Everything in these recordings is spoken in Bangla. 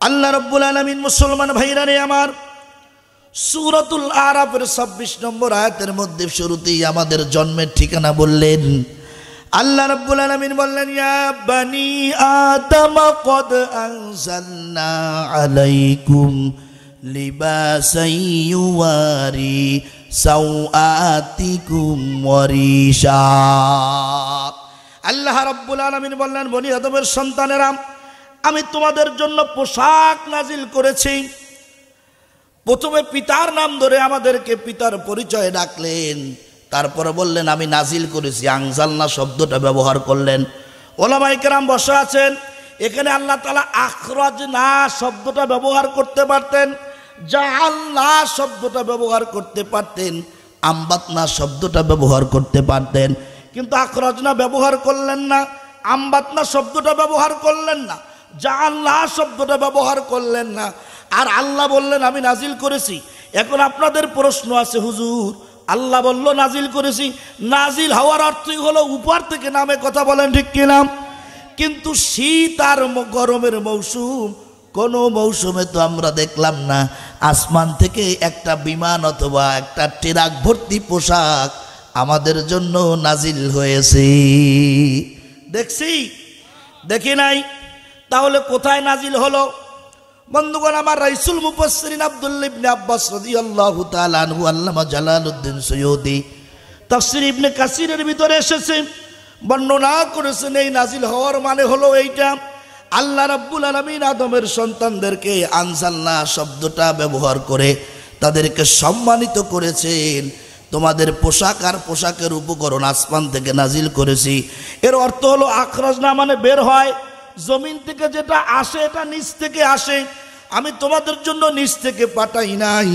আল্লাহ রাব্বুল আলামিন মুসলমান ভাইরা রে আমার সূরাতুল আরাফের 26 নম্বর আয়াতের মধ্যে শুরুতেই আমাদের জন্মের ঠিকানা বললেন। আল্লাহ রাব্বুল আলামিন বললেন, ইয়া বানি আদম কদ আনজালনা আলাইকুম লিবাসান ইউয়ারি সাওআতিকুম ওয়ারিশা। আল্লাহ রাব্বুল আলামিন বললেন, বনি আদমের সন্তানেরা, আমি তোমাদের জন্য পোশাক নাজিল করেছি। প্রথমে পিতার নাম ধরে আমাদেরকে পিতার পরিচয় ডাকলেন, তারপরে বললেন আমি নাজিল করেছি। আনজালনা শব্দটা ব্যবহার করলেন। ওলামায়ে কেরাম বসে আছেন, এখানে আল্লাহ তাআলা আখরাজনা শব্দটা ব্যবহার করতে পারতেন, জাআলনা শব্দটা ব্যবহার করতে পারতেন, আম্বাতনা শব্দটা ব্যবহার করতে পারতেন, কিন্তু আখরাজনা ব্যবহার করলেন না, আম্বাতনা শব্দটা ব্যবহার করলেন না, জাআলনা শব্দটা ব্যবহার করলেন না। আর আল্লাহ বললেন আমি নাজিল করেছি। এখন আপনাদের প্রশ্ন আছে, হুজুর আল্লাহ বলল নাজিল করেছি, নাজিল হওয়ার অর্থই হলো উপর থেকে নামে, কথা বলেন ঠিক কিনা? কিন্তু শীত আর গরমের মৌসুম, কোন মৌসুমে তো আমরা দেখলাম না আসমান থেকে একটা বিমান অথবা একটা ট্রাক ভর্তি পোশাক আমাদের জন্য নাজিল হয়েছে। দেখছি? দেখি নাই। তাহলে কোথায় নাজিল হলো? বন্ধুগণ আমার, রাইসুল মুফাসসিরিন আব্দুল্লাহ ইবনে আব্বাস রাদিয়াল্লাহু তাআলা আনহু, আল্লামা জালালউদ্দিন সৈয়দী তাফসীর ইবনে কাসিরের ভিতরে এসেছে, বর্ণনা করেছেন এই নাজিল হওয়ার মানে হলো এইটা, আল্লাহ রাব্বুল আলামিন আদমের সন্তানদেরকে আনজালনা শব্দটা ব্যবহার করে তাদেরকে সম্মানিত করেছেন। তোমাদের পোশাক আর পোশাকের উপকরণ আসমান থেকে নাজিল করেছি। এর অর্থ হলো আখরাজনা মানে বের হয়, জমিন থেকে যেটা আসে এটা নিচ থেকে আসে, আমি তোমাদের জন্য নিচ থেকে পাঠাই নাই।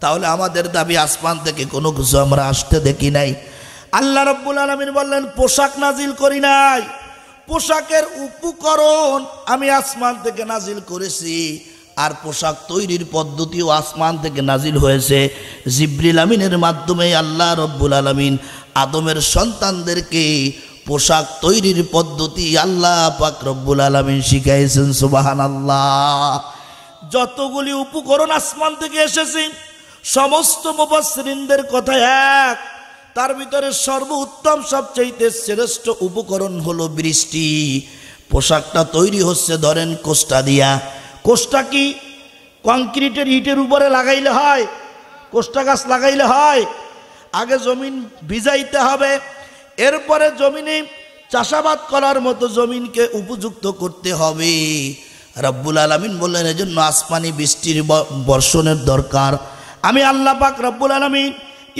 তাহলে আমাদের দাবি আসমান থেকে কোনো কিছু আমরা আসতে দেখি নাই। আল্লাহ রাব্বুল আলামিন বললেন পোশাক নাজিল করি নাই, পোশাকের উপকরণ আমি আসমান থেকে নাজিল করেছি। আর পোশাক তৈরির পদ্ধতিও আসমান থেকে নাজিল হয়েছে। জিবরিল আমিনের মাধ্যমে আল্লাহ রাব্বুল আলামিন আদমের সন্তানদেরকে পোশাক তৈরির পদ্ধতি আল্লাহ পাক রব্বুল আলামিন শিখাইছেন। সুবহানাল্লাহ। যতগুলি উপকরণ আসমান থেকে এসেছে সমস্ত মুফাসসিরিনদের কথা এক, তার ভিতরে সর্বোত্তম সবচেয়ে শ্রেষ্ঠ উপকরণ হলো বৃষ্টি। পোশাকটা তৈরি হচ্ছে ধরেন কোষ্টা দিয়া। কোষ্টা কি কংক্রিটের ইটের উপরে লাগাইলে হয়? কোষ্টা গাছ লাগাইলে হয়? আগে জমিন ভিজাইতে হবে, এরপরে জমিনে চাষাবাদ করার মতো জমিনকে উপযুক্ত করতে হবে। রব্বুল আলামিন বললেন এজন্য আসমানি বৃষ্টির বর্ষণের দরকার। আমি আল্লাহ পাক রব্বুল আলামিন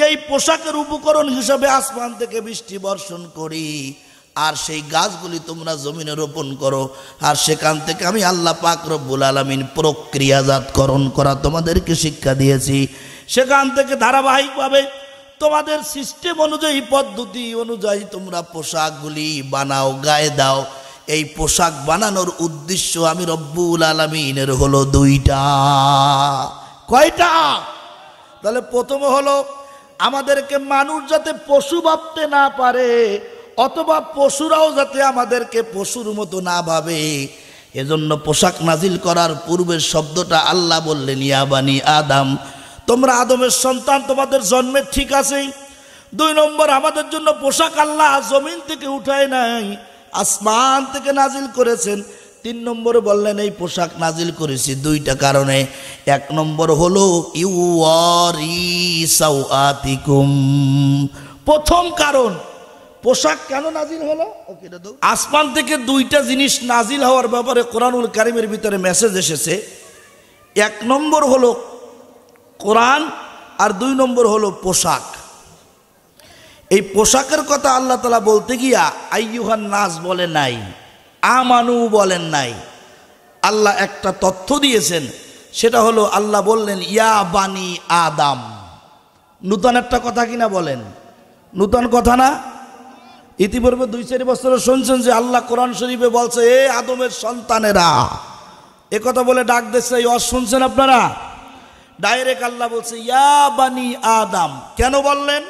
এই পোশাকের উপকরণ হিসেবে আসমান থেকে বৃষ্টি বর্ষণ করি, আর সেই গাছগুলি তোমরা জমিনে রোপণ করো, আর সেখান থেকে আমি আল্লাহ পাক রব্বুল আলামিন প্রক্রিয়াজাতকরণ করা তোমাদেরকে শিক্ষা দিয়েছি। সেখান থেকে ধারাবাহিকভাবে তোমাদের সিস্টেম অনুযায়ী, পদ্ধতি অনুযায়ী তোমরা পোশাকগুলি বানাও, গায়ে দাও। এই পোশাক বানানোর উদ্দেশ্য আমি রব্বুল আলামিনের হলো দুইটা। কয়টা? তাহলে প্রথম হলো আমাদেরকে মানুষ যাতে পশু ভাবতে না পারে, অথবা পশুরাও যাতে আমাদেরকে পশুর মতো না ভাবে, এজন্য পোশাক নাজিল করার পূর্বের শব্দটা আল্লাহ বললেন ইয়া বানি আদম, তোমরা আদমের সন্তান, তোমাদের জন্মের ঠিক আছে। 2 নম্বর, আমাদের জন্য পোশাক আল্লাহ জমিন থেকে উঠায় নাই, আসমান থেকে নাজিল করেছেন। 3 নম্বরে বললেন এই পোশাক নাজিল করেছি 2টা কারণে। 1 নম্বর হলো ইউয়ারি সাওআতিকুম। প্রথম কারণ পোশাক কেন নাজিল হলো? আসমান থেকে 2টা জিনিস নাজিল হওয়ার ব্যাপারে কোরআনুল কারীমের ভিতরে মেসেজ এসেছে। 1 নম্বর হলো কোরআন, আর 2 নম্বর হলো পোশাক। এই পোশাকের কথা আল্লাহ তাআলা বলতে গিয়া আইয়ুহান নাস বলে নাই, আমানু বলেন নাই। আল্লাহ একটা তথ্য দিয়েছেন, সেটা হলো আল্লাহ বললেন ইয়া বানি আদম। নূতন একটা কথা কিনা বলেন? নূতন কথা না? ইতিপূর্বে 2-4 বছর শুনছেন যে আল্লাহ কোরআন শরীফে বলছে এ আদমের সন্তানেরা, এ কথা বলে ডাক দিচ্ছে। এই শুনছেন আপনারা? ডাইরেক্ট আল্লাহ বলছে ইয়া বানি আদম। কেন বললেন?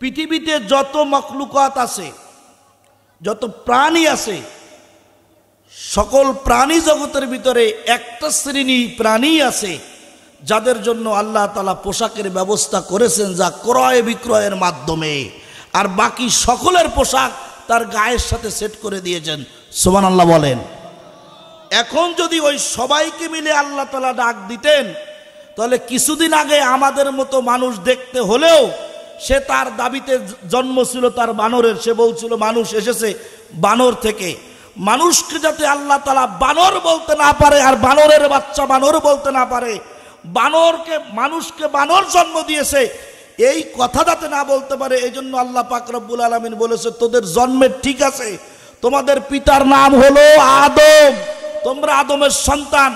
পৃথিবীতে যত মখলুকাত আছে, যত প্রাণী আছে, সকল প্রাণী জগতের ভিতরে একটা শ্রেণী প্রাণী আছে যাদের জন্য আল্লাহ তাআলা পোশাকের ব্যবস্থা করেছেন, যা ক্রয় বিক্রয়ের মাধ্যমে, আর বাকি সকলের পোশাক তার গায়ের সাথে সেট করে দিয়েছেন। সুবহানাল্লাহ বলেন। এখন যদি ওই সবাইকে মিলে আল্লাহ তাআলা ডাক দিতেন, তাহলে কিছুদিন আগে আমাদের মতো মানুষ দেখতে হলেও সে তার দাবিতে জন্ম ছিল তার বানরের, সে বলছিল মানুষ এসেছে বানর থেকে। মানুষকে যাতে আল্লাহ তাআলা বানর বলতে না পারে, আর বানরের বাচ্চা বানর বলতে না পারে, মানুষকে বানর জন্ম দিয়েছে এই কথা যাতে না বলতে পারে, এই জন্য আল্লাহ পাক রব্বুল আলামিন বলেছে তোদের জন্মের ঠিক আছে, তোমাদের পিতার নাম হলো আদম, তোমরা আদমের সন্তান,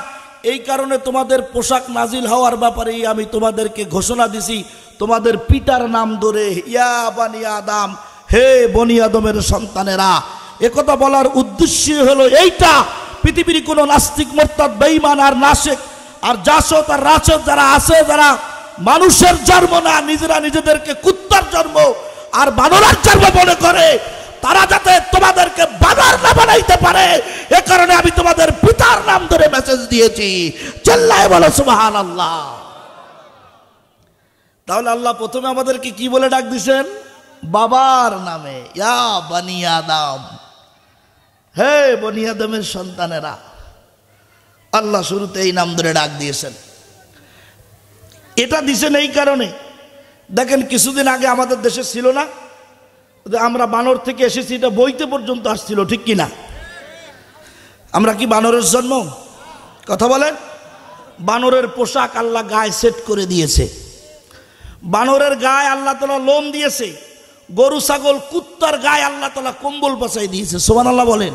এই কারণে তোমাদের পোশাক নাজিল হওয়ার ব্যাপারে আমি তোমাদেরকে ঘোষণা দিছি, তোমাদের পিতার নাম ধরে ইয়া বানি আদম, হে বনি আদমের সন্তানেরা। একথা বলার উদ্দেশ্য হলো এইটা, পৃথিবীর কোন নাস্তিক মোরতাদ বেঈমান আর নাশিক আর জাসদ আর রাসদ যারা আছে, যারা মানুষের জন্ম না, নিজেরা নিজেদেরকে কুত্তার জন্ম আর বানরের জন্ম মনে করে, তারা যাতে তোমাদেরকে বানর না বানাইতে পারে এ কারণে আমি তোমাদের পিতার নাম ধরে মেসেজ দিয়েছি। চিল্লায়ে বলো সুবহানাল্লাহ। তাহলে আল্লাহ প্রথমে আমাদেরকে কি বলে ডাক দিয়েছেন? বাবার নামে, ইয়া বানি আদম, হে বনি আদমের সন্তানেরা। আল্লাহ শুরুতে এই নাম ধরে ডাক দিয়েছেন। এটা দিয়েছেন এই কারণে, দেখেন কিছুদিন আগে আমাদের দেশে ছিল না, আমরা বানর থেকে এসেছি, এটা বইতে পর্যন্ত আসছিল, ঠিক কিনা? আমরা কি বানরের জন্ম? কথা বলেন। বানরের পোশাক আল্লাহ গায়ে সেট করে দিয়েছে, বানরের গায়ে আল্লাহ তাআলা লোম দিয়েছে, গরু ছাগল কুত্তার গায়ে আল্লাহ তাআলা কম্বল পাচাই দিয়েছে। সুবহানাল্লাহ বলেন।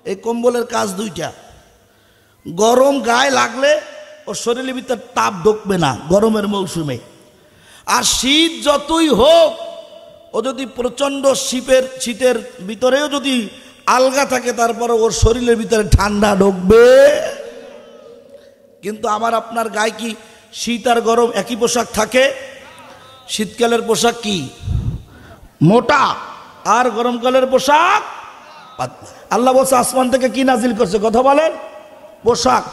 এই কম্বলের কাজ দুইটা, গরম গায়ে লাগলে ও শরীরের ভিতর তাপ ঢুকবে না গরমের মৌসুমে, আর শীত যতই হোক ও যদি প্রচন্ড শীতের ভিতরেও যদি আলগা থাকে তারপরে ওর শরীরের ভিতরে ঠান্ডা ঢুকবে। কিন্তু আমার আপনার গায়ে কি শীত আর গরম একই পোশাক থাকে? শীতকালের পোশাক কি মোটা, আর গরমকালের পোশাক পাতলা। আল্লাহ বলছে আসমান থেকে কি নাজিল করছে? কথা বলেন। পোশাক।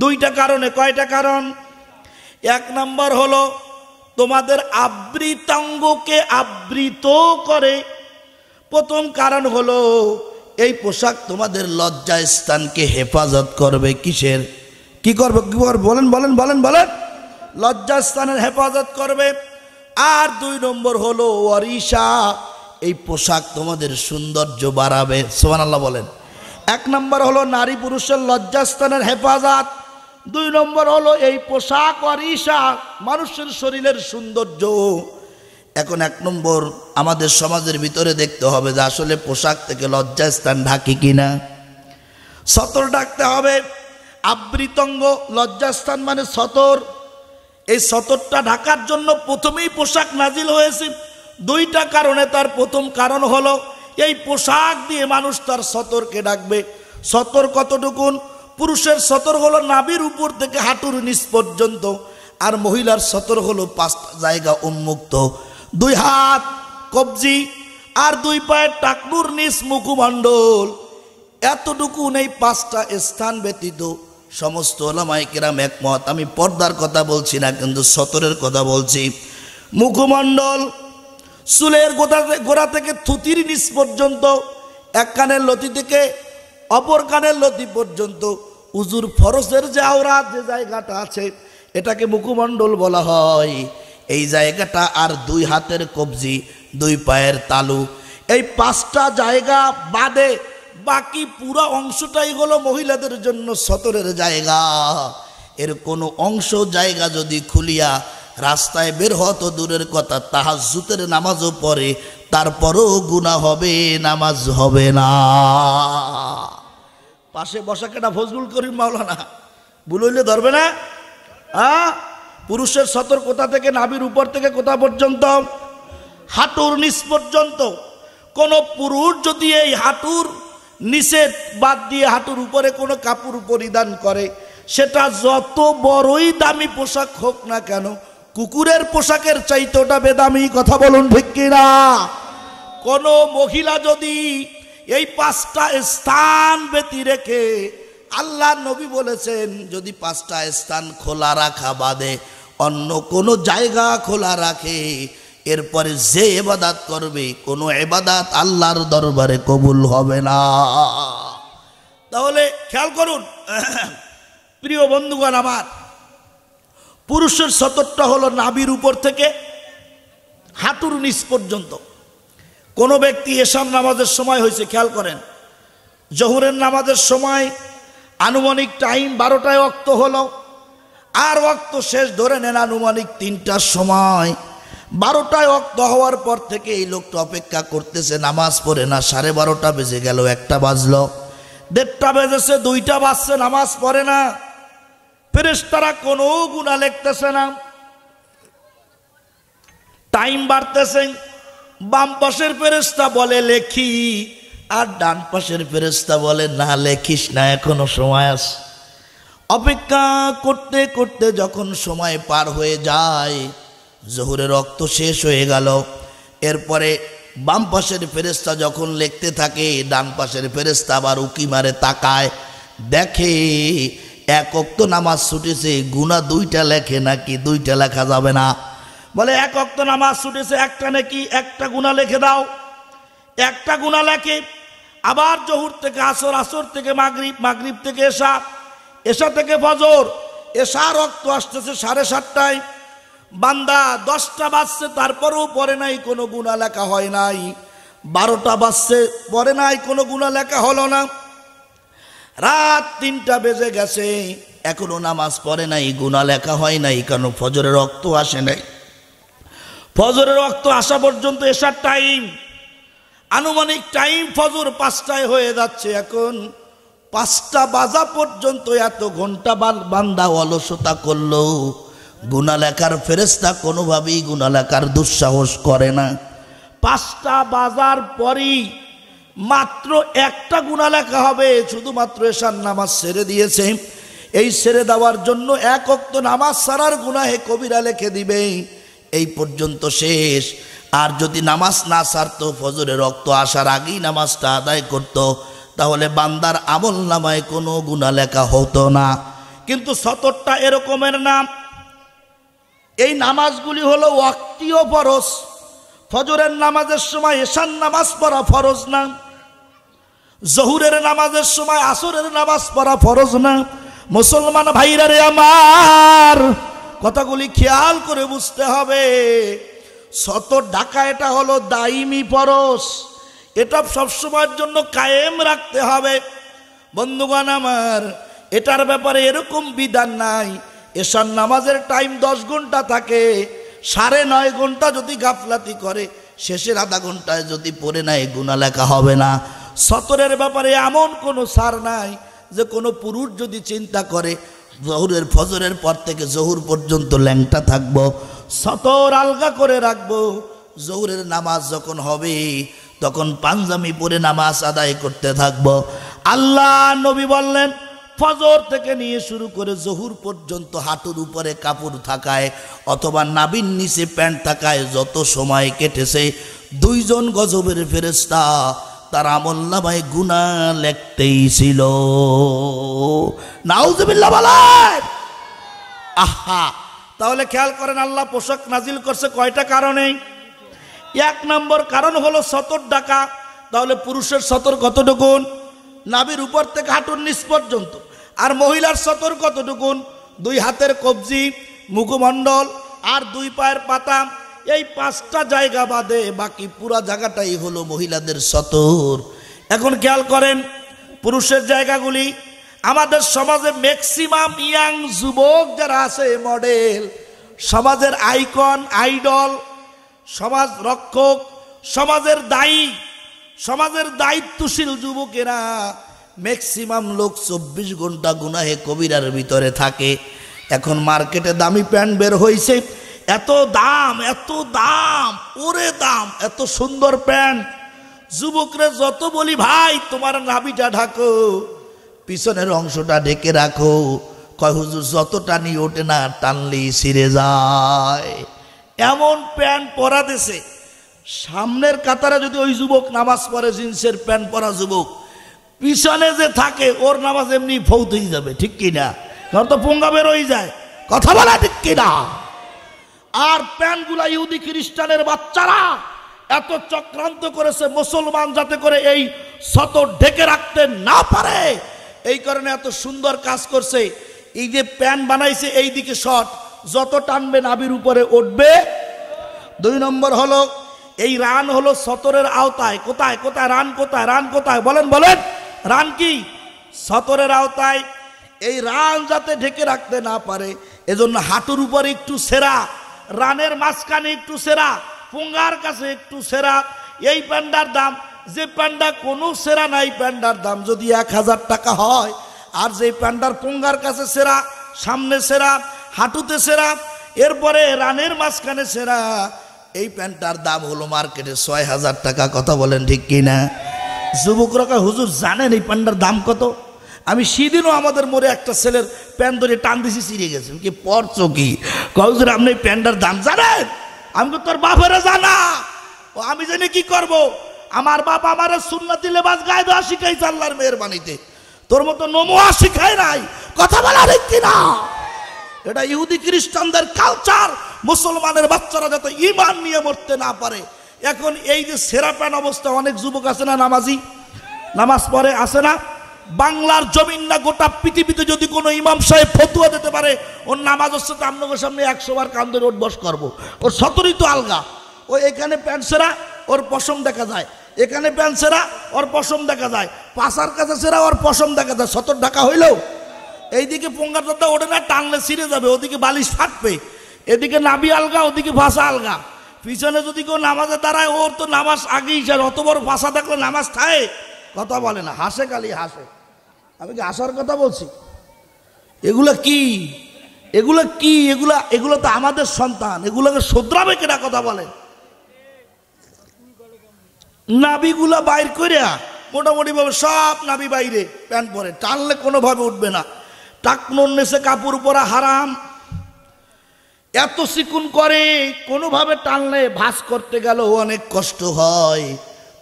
দুইটা কারণে। কয়টা কারণ? এক নাম্বার হলো তোমাদের আবৃতাঙ্গকে আবৃত করে। প্রথম কারণ হলো এই পোশাক তোমাদের লজ্জা স্থানকে হেফাজত করবে। কিসের? কি করবে? কি করবে? বলেন বলেন বলেন বলেন। লজ্জা স্থানের হেফাজত করবে। আর দুই নম্বর হলো ওয়ারিসা, এই পোশাক তোমাদের সৌন্দর্য বাড়াবে। সুবহানাল্লাহ বলেন। এক নম্বর হলো নারী পুরুষের লজ্জাস্থানের হেফাজত, দুই নম্বর হলো এই পোশাক ওয়ারিসা মানুষের শরীরের সৌন্দর্য। এখন এক নম্বর আমাদের সমাজের ভিতরে দেখতে হবে যে আসলে পোশাক থেকে লজ্জাস্থান ঢাকি কিনা। সতর ঢাকতে হবে। আবৃতঙ্গ লজ্জাস্থান মানে সতর, এই সতরটা ঢাকার জন্য প্রথমেই পোশাক নাজিল হয়েছে দুইটা কারণে। তার প্রথম কারণ হলো এই পোশাক দিয়ে মানুষ তার সতরকে ডাকবে। সতর কতটুকুন? পুরুষের সতর হলো নাভির উপর থেকে হাঁটুর নিচ পর্যন্ত, আর মহিলার সতর হলো 5টা জায়গা উন্মুক্ত, 2 হাত কবজি আর 2 পায়ের টাকনুর নিচ মুখমণ্ডল। এতটুকুন এই 5টা স্থান ব্যতীত সমস্ত ওলামায়ে কেরাম একমত। আমি পর্দার কথা বলছি না, কিন্তু সতরের কথা বলছি। মুখমণ্ডল চুলের গোড়া থেকে থুতির নিচ পর্যন্ত, এক কানের লতি থেকে অপর কানের লতি পর্যন্ত উজুর ফরজের যে আওরাত যে জায়গাটা আছে এটাকে মুখমণ্ডল বলা হয়। এই জায়গাটা আর 2 হাতের কবজি, 2 পায়ের তালু, এই 5টা জায়গা বাদে বাকি পুরো অংশটাই হলো মহিলাদের জন্য সতরের জায়গা। এর কোনো অংশ জায়গা যদি খুলিয়া রাস্তায় বের হতো দূরের কথা, তাহাজ্জুদের নামাজও পড়ে তারপরও গুনাহ হবে, নামাজ হবে না। পাশে বসা কেটা ফজলুল করিম মাওলানা, ভুল হইলে ধরবে না? পুরুষের সতর কোথা থেকে? নাভির উপর থেকে কোথা পর্যন্ত? হাঁটুর নিচ পর্যন্ত। কোন পুরুষ যদি এই হাঁটুর নিচে বাদ দিয়ে হাঁটুর উপরে কোনো কাপড় পরিধান করে, সেটা যত বড়ই দামি পোশাক হোক না কেন, কুকুরের পোশাকের চাইতে ওটা বেদামি। কথা বলুন ঠিক কিনা? কোন মহিলা যদি এই 5টা স্থান ব্যতি রেখে আল্লাহ নবী বলেছেন, যদি 5টা স্থান খোলা রাখা বাদে অন্য কোনো জায়গা খোলা রাখে, এরপরে যে ইবাদত করবে কোনো ইবাদত আল্লাহর দরবারে কবুল হবে না। তাহলে খেয়াল করুন প্রিয় বন্ধুগণ আমার, পুরুষের সতরটা হলো নাভির উপর থেকে হাঁটুর নিচ পর্যন্ত। কোনো ব্যক্তি এশার নামাজের সময় হয়েছে, খেয়াল করেন, জোহরের নামাজের সময় আনুমানিক টাইম 12টায় ওয়াক্ত হলো, আর ওয়াক্ত শেষ ধরে নেন আনুমানিক 3টার সময়। 12টায় ওয়াক্ত হওয়ার পর থেকে এই লোকটা অপেক্ষা করতেছে, নামাজ পড়ে না। 12:30 বেজে গেল, 1টা বাজলো, 1:30 বেজেছে, 2টা বাজছে, নামাজ পড়ে না। ফেরেশতারা কোনো গুনাহ লিখতেছে না। টাইম বাড়তেছে, বাম পাশের ফেরেশতা বলে লেখি, আর ডান পাশের ফেরেশতা বলে না লেখিস না, এখনো সময় আছে। অপেক্ষা করতে করতে যখন সময় পার হয়ে যায়, জোহরের রক্ত শেষ হয়ে গেল, এরপরে বাম পাশের ফেরেশতা যখন লিখতে থাকে, ডান পাশের ফেরেশতা আবার উকি মারে তাকায়, দেখে 1 ওয়াক্ত নামাজ ছুটেছে, গুনাহ 2টা লেখে নাকি 2টা লেখা যাবে না। বলে 1 ওয়াক্ত নামাজ ছুটেছে, 1টা নাকি 1টা গুনাহ লিখে দাও। 1টা গুনাহ লেখে। আবার জোহর থেকে আসর, আসর থেকে মাগরিব, মাগরিব থেকে এশা, এশা থেকে ফজর, এশার রক্ত আসতেছে 7:30টায়। বান্দা 10টা বাজছে, তারপরেও পড়ে নাই, কোনো গুনাহ লেখা হয় নাই। 12টা বাজছে, পড়ে নাই, কোনো গুনাহ লেখা হলো না। রাত 3টা বেজে গেছে, এখনো নামাজ পড়ে নাই, গুনাহ লেখা হয় নাই, কারণ ফজরের রক্ত আসে নাই। ফজরের রক্ত আসা পর্যন্ত এশার টাইম, আনুমানিক টাইম ফজর 5টায় হয়ে যাচ্ছে। এখন 5টা বাজা পর্যন্ত এত ঘন্টা বান্দা অলসতা করলো, গুনাহ লেখার ফেরেশতা কোনোভাবেই গুনাহ লেখার দুঃসাহস করে না। 5টা বাজার পরই মাত্র 1টা গুনাহ লেখা হবে, শুধুমাত্র এশার নামাজ ছেড়ে দিয়েছে। এই ছেড়ে দেওয়ার জন্য 1 ওয়াক্ত নামাজ ছাড়ার গুনাহে কবিরা লিখে দিবে, এই পর্যন্ত শেষ। আর যদি নামাজ না ছাড়তো, ফজরের রক্ত আসার আগেই নামাজটা আদায় করত, তাহলে বান্দার আমল নামায় কোনো গুনাহ লেখা হতো না। কিন্তু সতরটা এরকমের না। এই নামাজগুলি হলো ওয়াক্তীয় ফরজ। ফজরের নামাজের সময় এশার নামাজ পড়া ফরজ না, জোহরের নামাজের সময় আসরের নামাজ পড়া ফরজ না। মুসলমান ভাইরা রে আমার, কথাগুলি খেয়াল করে বুঝতে হবে। সতর ঢাকা এটা হলো দাইমি ফরজ, এটা সবসময়ের জন্য কায়েম রাখতে হবে। বন্ধুগণ আমার, এটার ব্যাপারে এরকম বিধান নাই। এশার নামাজের টাইম 10 ঘন্টা থাকে, 9.5 ঘন্টা যদি গাফলাতি করে, শেষের আধা ঘন্টায় যদি পড়ে নাই, গুনাহ লেখা হবে না। সতরের ব্যাপারে এমন কোনো সার নাই যে কোনো পুরুষ যদি চিন্তা করে জোহরের ফজরের পর থেকে জোহর পর্যন্ত ল্যাংটা থাকবো, সতর আলগা করে রাখবো, জোহরের নামাজ যখন হবে তখন পাঞ্জাবি পরে নামাজ আদায় করতে থাকবো। আল্লাহ নবী বললেন, ফজর থেকে নিয়ে শুরু করে জোহর পর্যন্ত হাঁটুর উপরে কাপড় থাকায় অথবা নাভির নিচে প্যান্ট থাকায় যত সময় কেটেছে, 2 জন গজবের ফেরেশতা তার আমলনামায় গুনাহ লিখতেই ছিল। নাউজুবিল্লাহ বলেন। আহা, তাহলে খেয়াল করেন, আল্লাহ পোশাক নাজিল করছে কয়টা কারণে। 1 নম্বর কারণ হলো সতর ঢাকা। তাহলে পুরুষের সতর কতটুকুন? নাভির উপর থেকে হাঁটুর নিচ পর্যন্ত। আর মহিলার সতর কতটুকুন? 2 হাতের কবজি, মুখমণ্ডল আর 2 পায়ের পাতা। এই 5টা জায়গা বাদে বাকি পুরা জায়গাটাই হলো মহিলাদের সতর। এখন খেয়াল করেন, পুরুষের জায়গাগুলি আমাদের সমাজে ম্যাক্সিমাম ইয়াং যুবক যারা আছে, মডেল, সমাজের আইকন, আইডল, সমাজ রক্ষক, সমাজের দায়ী, সমাজের দায়িত্বশীল যুবকেরা ম্যাক্সিমাম লোক 24 ঘন্টা গুনাহে কবিরার ভিতরে থাকে। এখন মার্কেটে দামি প্যান্ট বের হয়েছে, এত দাম, এত দাম, ওরে দাম, এত সুন্দর প্যান্ট। যুবকরা যত বলি, ভাই তোমার নাভিটা ঢাকো, পিছনের অংশটা ঢেকে রাখো, কয় হুজুর যত টানি ওঠে না, টানলেই ছিঁড়ে যায়। এমন প্যান্ট পরা দেশে সামনের কাতারে যদি ওই যুবক নামাজ পড়ে, জিন্সের প্যান্ট পরা যুবক, পিছনে যে থাকে ওর নামাজ এমনি ফৌত হয়ে যাবে, ঠিক কিনা? কারণ তো পুঙ্গা বের হয়ে যায়, কথা বলা ঠিক কিনা? আর প্যান্টগুলা ইহুদি খ্রিস্টানের বাচ্চারা এত চক্রান্ত করেছে মুসলমান যাতে করে এই সতর ঢেকে রাখতে না পারে, এই কারণে এত সুন্দর কাজ করছে। এই যে প্যান্ট বানাইছে এই দিকে শর্ট, যত টানবে নাভির উপরে উঠবে। 2 নম্বর হলো এই রান হলো সতরের আওতায়। কোথায় কোথায় রান, কোথায় রান, কোথায় বলেন বলেন? রান কি? সতরের আওতায়। এই রান যাতে ঢেকে রাখতে না পারে এজন্য হাঁটুর উপরে একটু সেরা, রানের মাঝখানে একটু সেরা, পুঙ্গার কাছে একটু সেরা। এই প্যান্ডার দাম, যে প্যান্ডা কোনো সেরা নাই, প্যান্ডার দাম যদি 1000 টাকা হয়, আর যে প্যান্ডার পুঙ্গার কাছে সেরা, সামনে সেরা, হাঁটুতে সেরা, এরপরে রানের মাঝখানে সেরা, এই প্যান্টটার দাম হলো মার্কেটে 6000 টাকা। কথা বলেন ঠিক কিনা? যুবকরা হুজুর জানেন এই প্যান্টটার দাম কত? আমি সেদিনও আমাদের মোড়ে একটা ছেলের প্যান্ট ধরে টান দিছি, চিড়ে গেছেন। কি পড়ছো কি? হুজুর আপনি এই প্যান্টটার দাম জানেন? আমি তোর বাপেরা জানা, ও আমি জানি কি করব? আমার বাপ আমার সুন্নতি লেবাস গায়ে দেওয়া শিখাইছে আল্লাহর মেহেরবানিতে, তোর মতো নমুয়া শিখায় নাই। কথা বলা ঠিক কিনা? এটা ইহুদি খ্রিস্টানদের কালচার, মুসলমানের বাচ্চারা যাতে ঈমান নিয়ে মরতে না পারে। এখন এই যে সেরা প্যান অবস্থা, অনেক যুবক আছে না নামাজি, নামাজ পড়ে আছে না, বাংলার জমিন না গোটা পৃথিবীতে যদি কোনো ইমাম সাহেব ফতুয়া দিতে পারে ওর নামাজ হচ্ছে তো আপনাদের সামনে 100 বার কান ধরে উঠবস করবো। ওর সতরই তো আলগা, ও এখানে প্যান্ট সেরা ওর পশম দেখা যায়, এখানে প্যান্ট সেরা ওর পশম দেখা যায়, পাশার কাছে সেরা ওর পশম দেখা যায়, সতর ঢাকা হইলেও এইদিকে পোঙ্গার দাদা ওঠে না, টানলে ছিঁড়ে যাবে, ওদিকে বালিশ ফাটবে, এদিকে নাবি আলগা ওদিকে ভাষা আলগা। পিছনে যদি কেউ নামাজে দাঁড়ায় ওর তো নামাজ আগেই যায়, অত বড় ভাষা দেখলে নামাজ খায়? কথা বলে না, হাসে, খালি হাসে। আমি কি আসার কথা বলছি? এগুলা কি, এগুলা কি, এগুলা এগুলো তো আমাদের সন্তান, এগুলোকে শোধরাবে কেনা? কথা বলেন। নাবিগুলা বাইর করিয়া মোটামুটি ভাবে সব নাবি বাইরে, প্যান্ট পরে, টানলে কোনোভাবে উঠবে না। টাকনুর নিচে কাপড় পরা হারাম, এত চিকুন করে কোনোভাবে টানলে ভাঁজ করতে গেলেও অনেক কষ্ট হয়।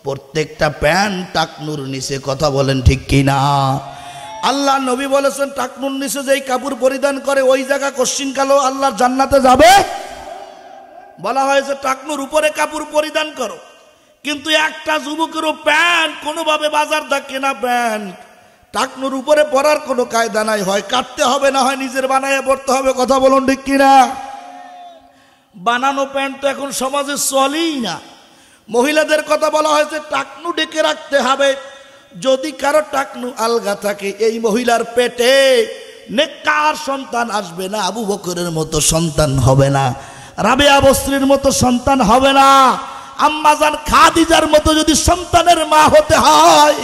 প্রত্যেকটা প্যান্ট টাকনুর নিচে, কথা বলেন ঠিক কিনা? আল্লাহ নবী বলেছেন টাকনুর নিচে যেই কাপড় পরিধান করে ওই জায়গা কশ্চিন কালো আল্লাহর জান্নাতে যাবে। বলা হয়েছে টাকনুর উপরে কাপড় পরিধান করো, কিন্তু একটা যুবকেরও প্যান্ট কোনোভাবে বাজার দা কেনা প্যান্ট টাকনুর উপরে পরার কোনো কায়দা নাই, হয় কাটতে হবে না হয় নিজের বানায় পড়তে হবে। কথা বলুন ঠিক কিনা? বানানো প্যান্ট তো এখন সমাজে চলেই না। মহিলাদের কথা বলা হয়েছে টাকনু ডেকে রাখতে হবে, যদি কারো টাকনু আলগা থাকে এই মহিলার পেটে নেককার সন্তান আসবে না, আবু বকরের মতো সন্তান হবে না, রাবেয়া বস্রির মতো সন্তান হবে না, আম্মাজান খাদিজার মতো যদি সন্তানের মা হতে হয়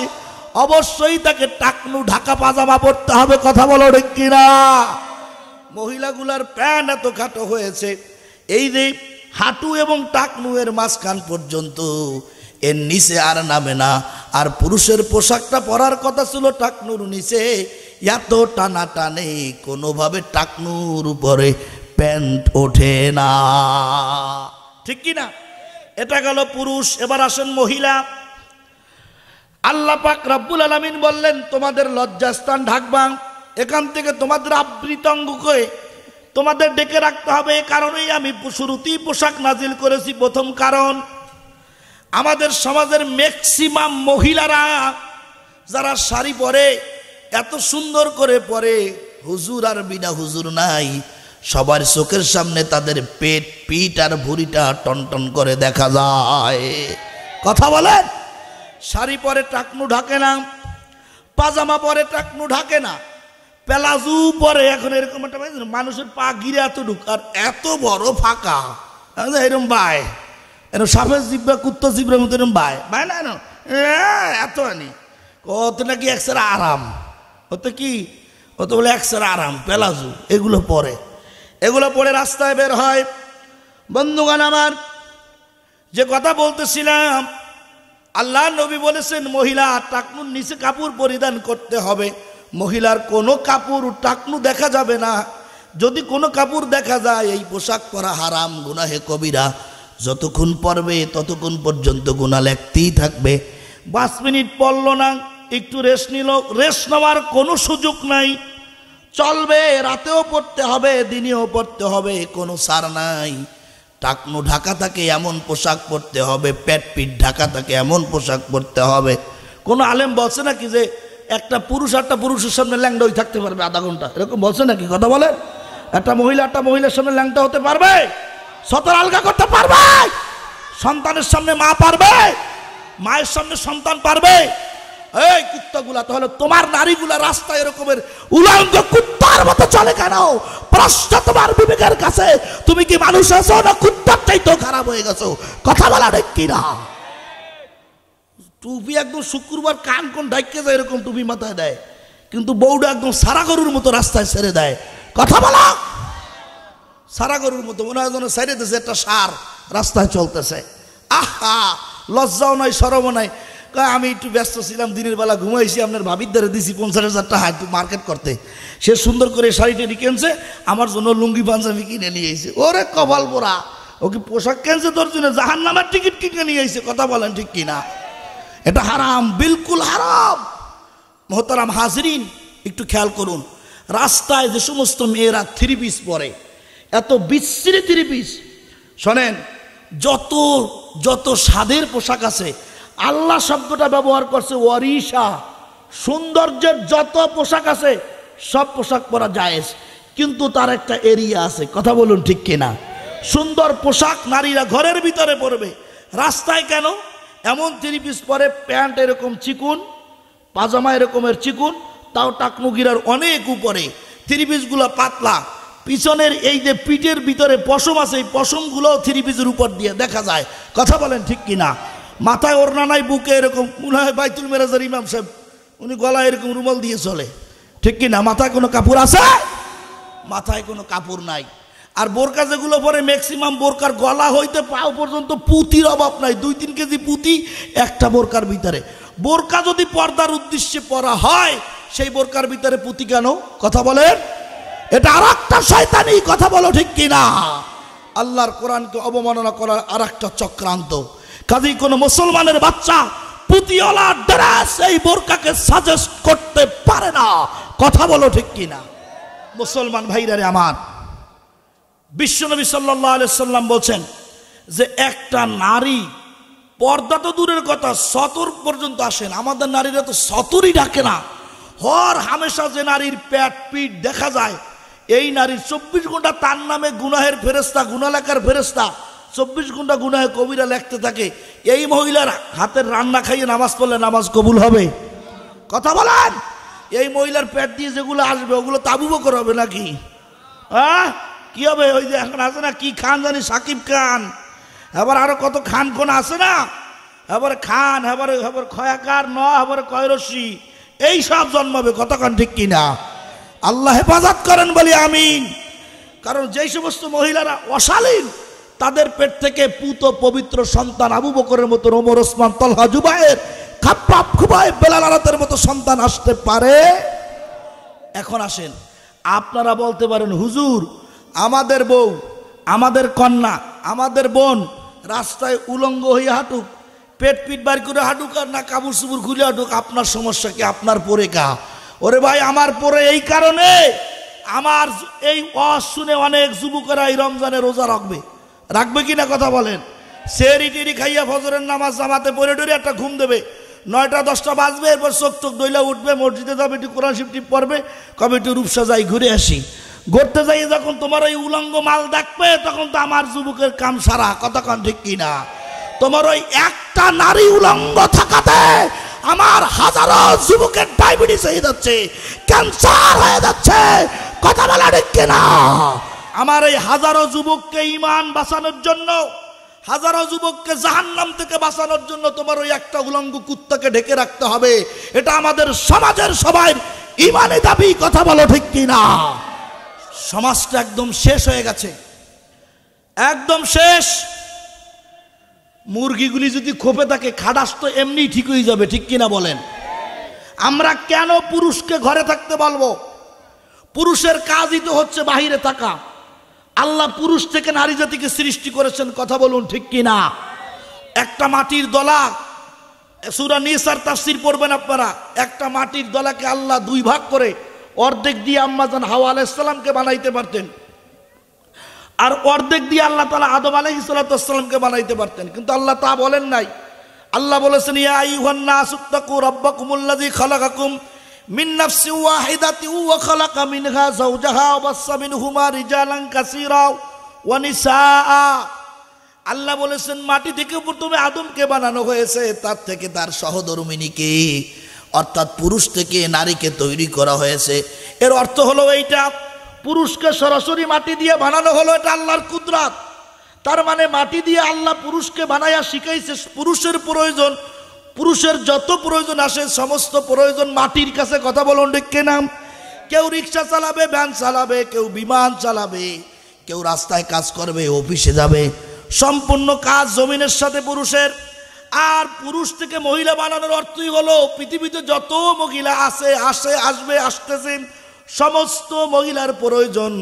অবশ্যই তাকে টাকনু ঢাকা পাজামা পরতে হবে। কথা বলো ঠিক কিনা? মহিলাগুলার প্যান্ট এত খাটো হয়েছে, এই যে হাঁটু এবং টাকনু এর মাঝখান পর্যন্ত, এর নিচে আর নামে না। আর পুরুষের পোশাকটা পরার কথা ছিল টাকনুর নিচে, এত টানা টানে কোনোভাবে টাকনুর উপরে প্যান্ট ওঠে না, ঠিক কিনা? এটা গেল পুরুষ। এবার আসেন মহিলা। আল্লাহ পাক রব্বুল আলামিন বললেন তোমাদের লজ্জাস্থান ঢাকবা, এখান থেকে তোমাদের আবৃত অঙ্গকে তোমাদের ডেকে রাখতে হবে। এই কারণেই আমি শুরুতেই পোশাক নাজিল করেছি। প্রথম কারণ, আমাদের সমাজের ম্যাক্সিমাম মহিলারা যারা শাড়ি পরে এত সুন্দর করে পরে, হুজুর আর বিনা হুজুর নাই, সবার চোখের সামনে তাদের পেট, পিঠ আর ভুঁড়িটা টনটন করে দেখা যায়। কথা বলেন। শাড়ি পরে টাকনু ঢাকে না, পাজামা পরে টাকনু ঢাকে না, প্লাজু পরে এখন এরকম একটা মানুষের পা গিরে এত ঢুক আর এত বড় ফাঁকা, এরকম বাই, এরকম সাপের জিব্বা কুত্তা জিব্বার মতো এরকম বাই বাই না এত আনি কত নাকি একসারা আরাম হতো, কি হতো বলে একসারা আরাম প্লাজু এগুলো পরে, এগুলো পরে রাস্তায় বের হয়। বন্ধুগণ আমার, যে কথা বলতেছিলাম, আল্লাহ নবী বলেছেন মহিলা টাকনুর নিচে কাপড় পরিধান করতে হবে। মহিলার কোনো কাপড় টাকনু দেখা যাবে না। যদি কোনো কাপড় দেখা যায় এই পোশাক পরা হারাম, গুনাহে কবিরা। যতক্ষণ পড়বে ততক্ষণ পর্যন্ত গুনাহ লাগতেই থাকবে। 5 মিনিট পড়লো না, একটু রেস্ট নিল, রেস্ট নেওয়ার কোনো সুযোগ নাই, চলবে, রাতেও পড়তে হবে, দিনেও পড়তে হবে, কোনো সার নাই। টাকনু ঢাকা থাকে এমন পোশাক পরতে হবে, পেট পিঠ ঢাকা থাকে এমন পোশাক পরতে হবে। কোনো আলেম বলছে নাকি যে একটা পুরুষ একটা পুরুষের সামনে ল্যাংটা হয়ে থাকতে পারবে আধা ঘন্টা, এরকম বলছে নাকি? কথা বলে। একটা মহিলার সামনে ল্যাংটা হতে পারবে? সতর আলগা করতে পারবে? সন্তানের সামনে মা পারবে? মায়ের সামনে সন্তান পারবে? এই কুত্তাগুলা, তাহলে তোমার নারীগুলা রাস্তায় এরকমের উলঙ্গ কুত্তার মতো চলে কেন? প্রশ্ন তোমার বিবেকের কাছে। তুমি কি মানুষ আছো না কুত্তার চাইতেও খারাপ হয়ে গেছো? কথা বলা ঠিক কিনা? টুপি একদম শুক্রবার কান কোন ঢাইকে যায় এরকম টুপি মাথায় দেয়, কিন্তু বউটা একদম সারা গরুর মতো রাস্তায় ছেড়ে দেয়। কথা বলা, সারা গরুর মতো মনে হয় যেন ছেড়ে দিয়েছে একটা সার রাস্তায় চলতেছে। আহা, লজ্জাও নাই শরমও নাই। আমি একটু ব্যস্ত ছিলাম, দিনের বেলা ঘুমাইছি, আপনার ভাবির দ্বারা দিছি 50,000 টাকা একটু মার্কেট করতে। সে সুন্দর করে শাড়িটা কিনছে, আমার জন্য লুঙ্গি পাঞ্জাবি কিনে নিয়ে এসেছে। ওরে কপাল পোড়া, ও কি পোশাক কিনছে তোর জন্য? জাহান্নামের টিকিট কিনে নিয়ে এসেছে। কথা বলেন ঠিক কিনা? এটা হারাম, বিলকুল হারাম। মোহতারাম হাজরিন, একটু খেয়াল করুন, রাস্তায় যে সমস্ত মেয়েরা 3 পিস পরে, এত বিশ্রী 3 পিস, শোনেন, যত স্বাদের পোশাক আছে, আল্লাহ শব্দটা ব্যবহার করছে ওয়ারিশা, সৌন্দর্যের যত পোশাক আছে সব পোশাক পরা জায়েজ, কিন্তু তার একটা এরিয়া আছে। কথা বলুন ঠিক কিনা? সুন্দর পোশাক নারীরা ঘরের ভিতরে পরবে, রাস্তায় কেন? এমন 3 পিস পরে, প্যান্ট এরকম চিকুন, পাজামা এরকমের চিকুন, তাও টাকনুগিরার অনেক উপরে, 3 পিসগুলো পাতলা, পিছনের এই যে পিঠের ভিতরে পশম আছে, এই পশমগুলো 3 পিসের উপর দিয়ে দেখা যায়। কথা বলেন ঠিক কিনা? মাথায় ওড়না নাই, বুকে এরকম, মনে হয় বাইতুল মেরাজের ইমাম সাহেব, উনি গলায় এরকম রুমাল দিয়ে চলে, ঠিক কিনা? মাথায় কোনো কাপড় আছে? মাথায় কোনো কাপড় নাই। আর বোরকা যেগুলো পরে, ম্যাক্সিমাম বোরকার গলা হইতে পাও পর্যন্ত পুঁতির অভাব নাই, 2-3 কেজি পুঁতি একটা বোরকার ভিতরে। বোরকা যদি পর্দার উদ্দেশ্যে পরা হয়, সেই বোরকার ভিতরে পুঁতি কেন? কথা বলেন, এটা আর একটা শয়তানি। কথা বলো ঠিক কিনা? আল্লাহর কোরআনকে অবমাননা করার আর একটা চক্রান্ত। কাজেই কোনো মুসলমানের বাচ্চা পুঁতিওয়ালা ড্রেস এই বোরকাকে সাজেস্ট করতে পারে না। কথা বলো ঠিক কিনা? মুসলমান ভাইরা রে আমার, বিশ্বনবী সাল্লাল্লাহু আলাইহি সাল্লাম বলছেন যে একটা নারী, পর্দা তো দূরের কথা, সতর পর্যন্ত আসেন, আমাদের নারীরা তো সতরই ডাকে না। হর হামেশা যে নারীর পেট পিঠ দেখা যায়, এই নারীর 24 ঘন্টা তার নামে গুনাহের ফেরেস্তা, গুনাহ লেখার ফেরেস্তা 24 ঘন্টা গুনাহে কবিরা লিখতে থাকে। এই মহিলার হাতের রান্না খাইয়ে নামাজ পড়লে নামাজ কবুল হবে? কথা বলেন। এই মহিলার পেট দিয়ে যেগুলো আসবে ওগুলো তাবু বকর হবে নাকি? কি হবে? ওই যে এখন আছে না, কি খান জানি, সাকিব খান, এবার আরো কত খান কোন আছে না, এবার খান, এবার খয়াকার ন, এবার কয়রশি, এই সব জন্মাবে। কতক্ষণ ঠিক কিনা? আল্লাহ হেফাজত করেন বলি আমিন। কারণ যেই সমস্ত মহিলারা অশালীন, তাদের পেট থেকে পুত পবিত্র সন্তান আবু বকরের মতো, ওমর, ওসমান, তলহা, জুবায়ের, খাব্বাব, খুবাইব, বেলাল, আনাতের মতো সন্তান আসতে পারে। এখন আসেন, আপনারা বলতে পারেন, হুজুর আমাদের বউ, আমাদের কন্যা, আমাদের বোন রাস্তায় উলঙ্গ হয়ে হাঁটুক, পেট পিট বার করে হাঁটুক, আর না কাপড় চুপড় খুলে হাঁটুক, আপনার সমস্যা কি? আপনার পরে কা? ওরে ভাই, আমার পরে এই কারণে, আমার এই ওয়াজ শুনে অনেক যুবকেরা এই রমজানে রোজা রাখবে কিনা? কথা বলেন। সেহরি টেরি খাইয়া ফজরের নামাজ জামাতে পড়ে টরে একটা ঘুম দেবে, 9টা-10টা বাজবে, এরপর চোখ দইলা উঠবে, মসজিদে যাবে, একটু কোরআন শরীফ টিপ পড়বে, কবে একটু রূপসা যাই ঘুরে আসি। ঘুরতে যাই যখন তোমার ওই উলঙ্গ মাল দেখবে, তখন তো আমার যুবকের কাম সারা। কতক্ষণ ঠিক কিনা? তোমার ওই একটা নারী উলঙ্গ থাকাতে আমার হাজারো যুবকের ডায়াবেটিস হয়ে যাচ্ছে, ক্যান্সার হয়ে যাচ্ছে। কথা বলা ঠিক কিনা? আমার এই হাজারো যুবককে ঈমান বাঁচানোর জন্য, হাজারো যুবককে জাহান্নাম থেকে বাঁচানোর জন্য তোমার ওই একটা উলঙ্গ কুত্তাকে ঢেকে রাখতে হবে। এটা আমাদের সমাজের সবাই ঈমানি দাবি। কথা বলো ঠিক কিনা? সমাজটা একদম শেষ হয়ে গেছে, একদম শেষ। মুরগিগুলি যদি খোপে থাকে, খাটাস তো এমনি ঠিক হয়ে যাবে, ঠিক কিনা বলেন? আমরা কেন পুরুষকে ঘরে থাকতে বলবো? পুরুষের কাজই তো হচ্ছে বাহিরে থাকা। আল্লাহ পুরুষ থেকে নারী জাতিকে সৃষ্টি করেছেন, কথা বলুন ঠিক কি না? একটা মাটির দলা, সূরা নিসার তাফসীর পড়বেন আপনারা, একটা মাটির দলাকে আল্লাহ দুই ভাগ করে অর্ধেক দিয়ে আম্মা জান হাওয়া আলাইহিস সালামকে বানাইতে পারতেন, আর অর্ধেক দিয়ে আল্লাহ তাআলা আদম আলাইহিস সালামকে বানাইতে পারতেন, কিন্তু আল্লাহ তা বলেন নাই। আল্লাহ বলেছেন ইয়া আইয়ুহান নাসুত্তাকু রাব্বাকুমুল্লাযী খালাকাকুম মিন নাফসিন ওয়াহিদাতিন ওয়া খালাকা মিনহা যাওজাহা ওয়া বাসসা মিনহুমা রিজালান কাসীরা ওয়া নিসাআ। আল্লাহ বলেছেন মাটি থেকে প্রথমে আদমকে বানানো হয়েছে, তার থেকে তার সহধর্মিণীকে অর্থাৎ পুরুষ থেকে নারীকে তৈরি করা হয়েছে। এর অর্থ হলো এইটা, পুরুষকে সরাসরি মাটি দিয়ে বানানো হলো, এটা আল্লাহর কুদরত। তার মানে মাটি দিয়ে আল্লাহ পুরুষকে বানায়া শিখাইছে পুরুষের প্রয়োজন, পুরুষের যত প্রয়োজন আসে সমস্ত প্রয়োজন মাটির কাছে, কথা বলুন ঠিক কিনা? কেউ রিক্সা চালাবে, ভ্যান চালাবে, কেউ বিমান চালাবে, কেউ রাস্তায় কাজ করবে, অফিসে যাবে, সম্পূর্ণ কাজ জমিনের সাথে পুরুষের। আর পুরুষ থেকে মহিলা বানানোর অর্থই হলো পৃথিবীতে যত মহিলা আছে, আসবে, আসতেছে, সমস্ত মহিলার প্রয়োজন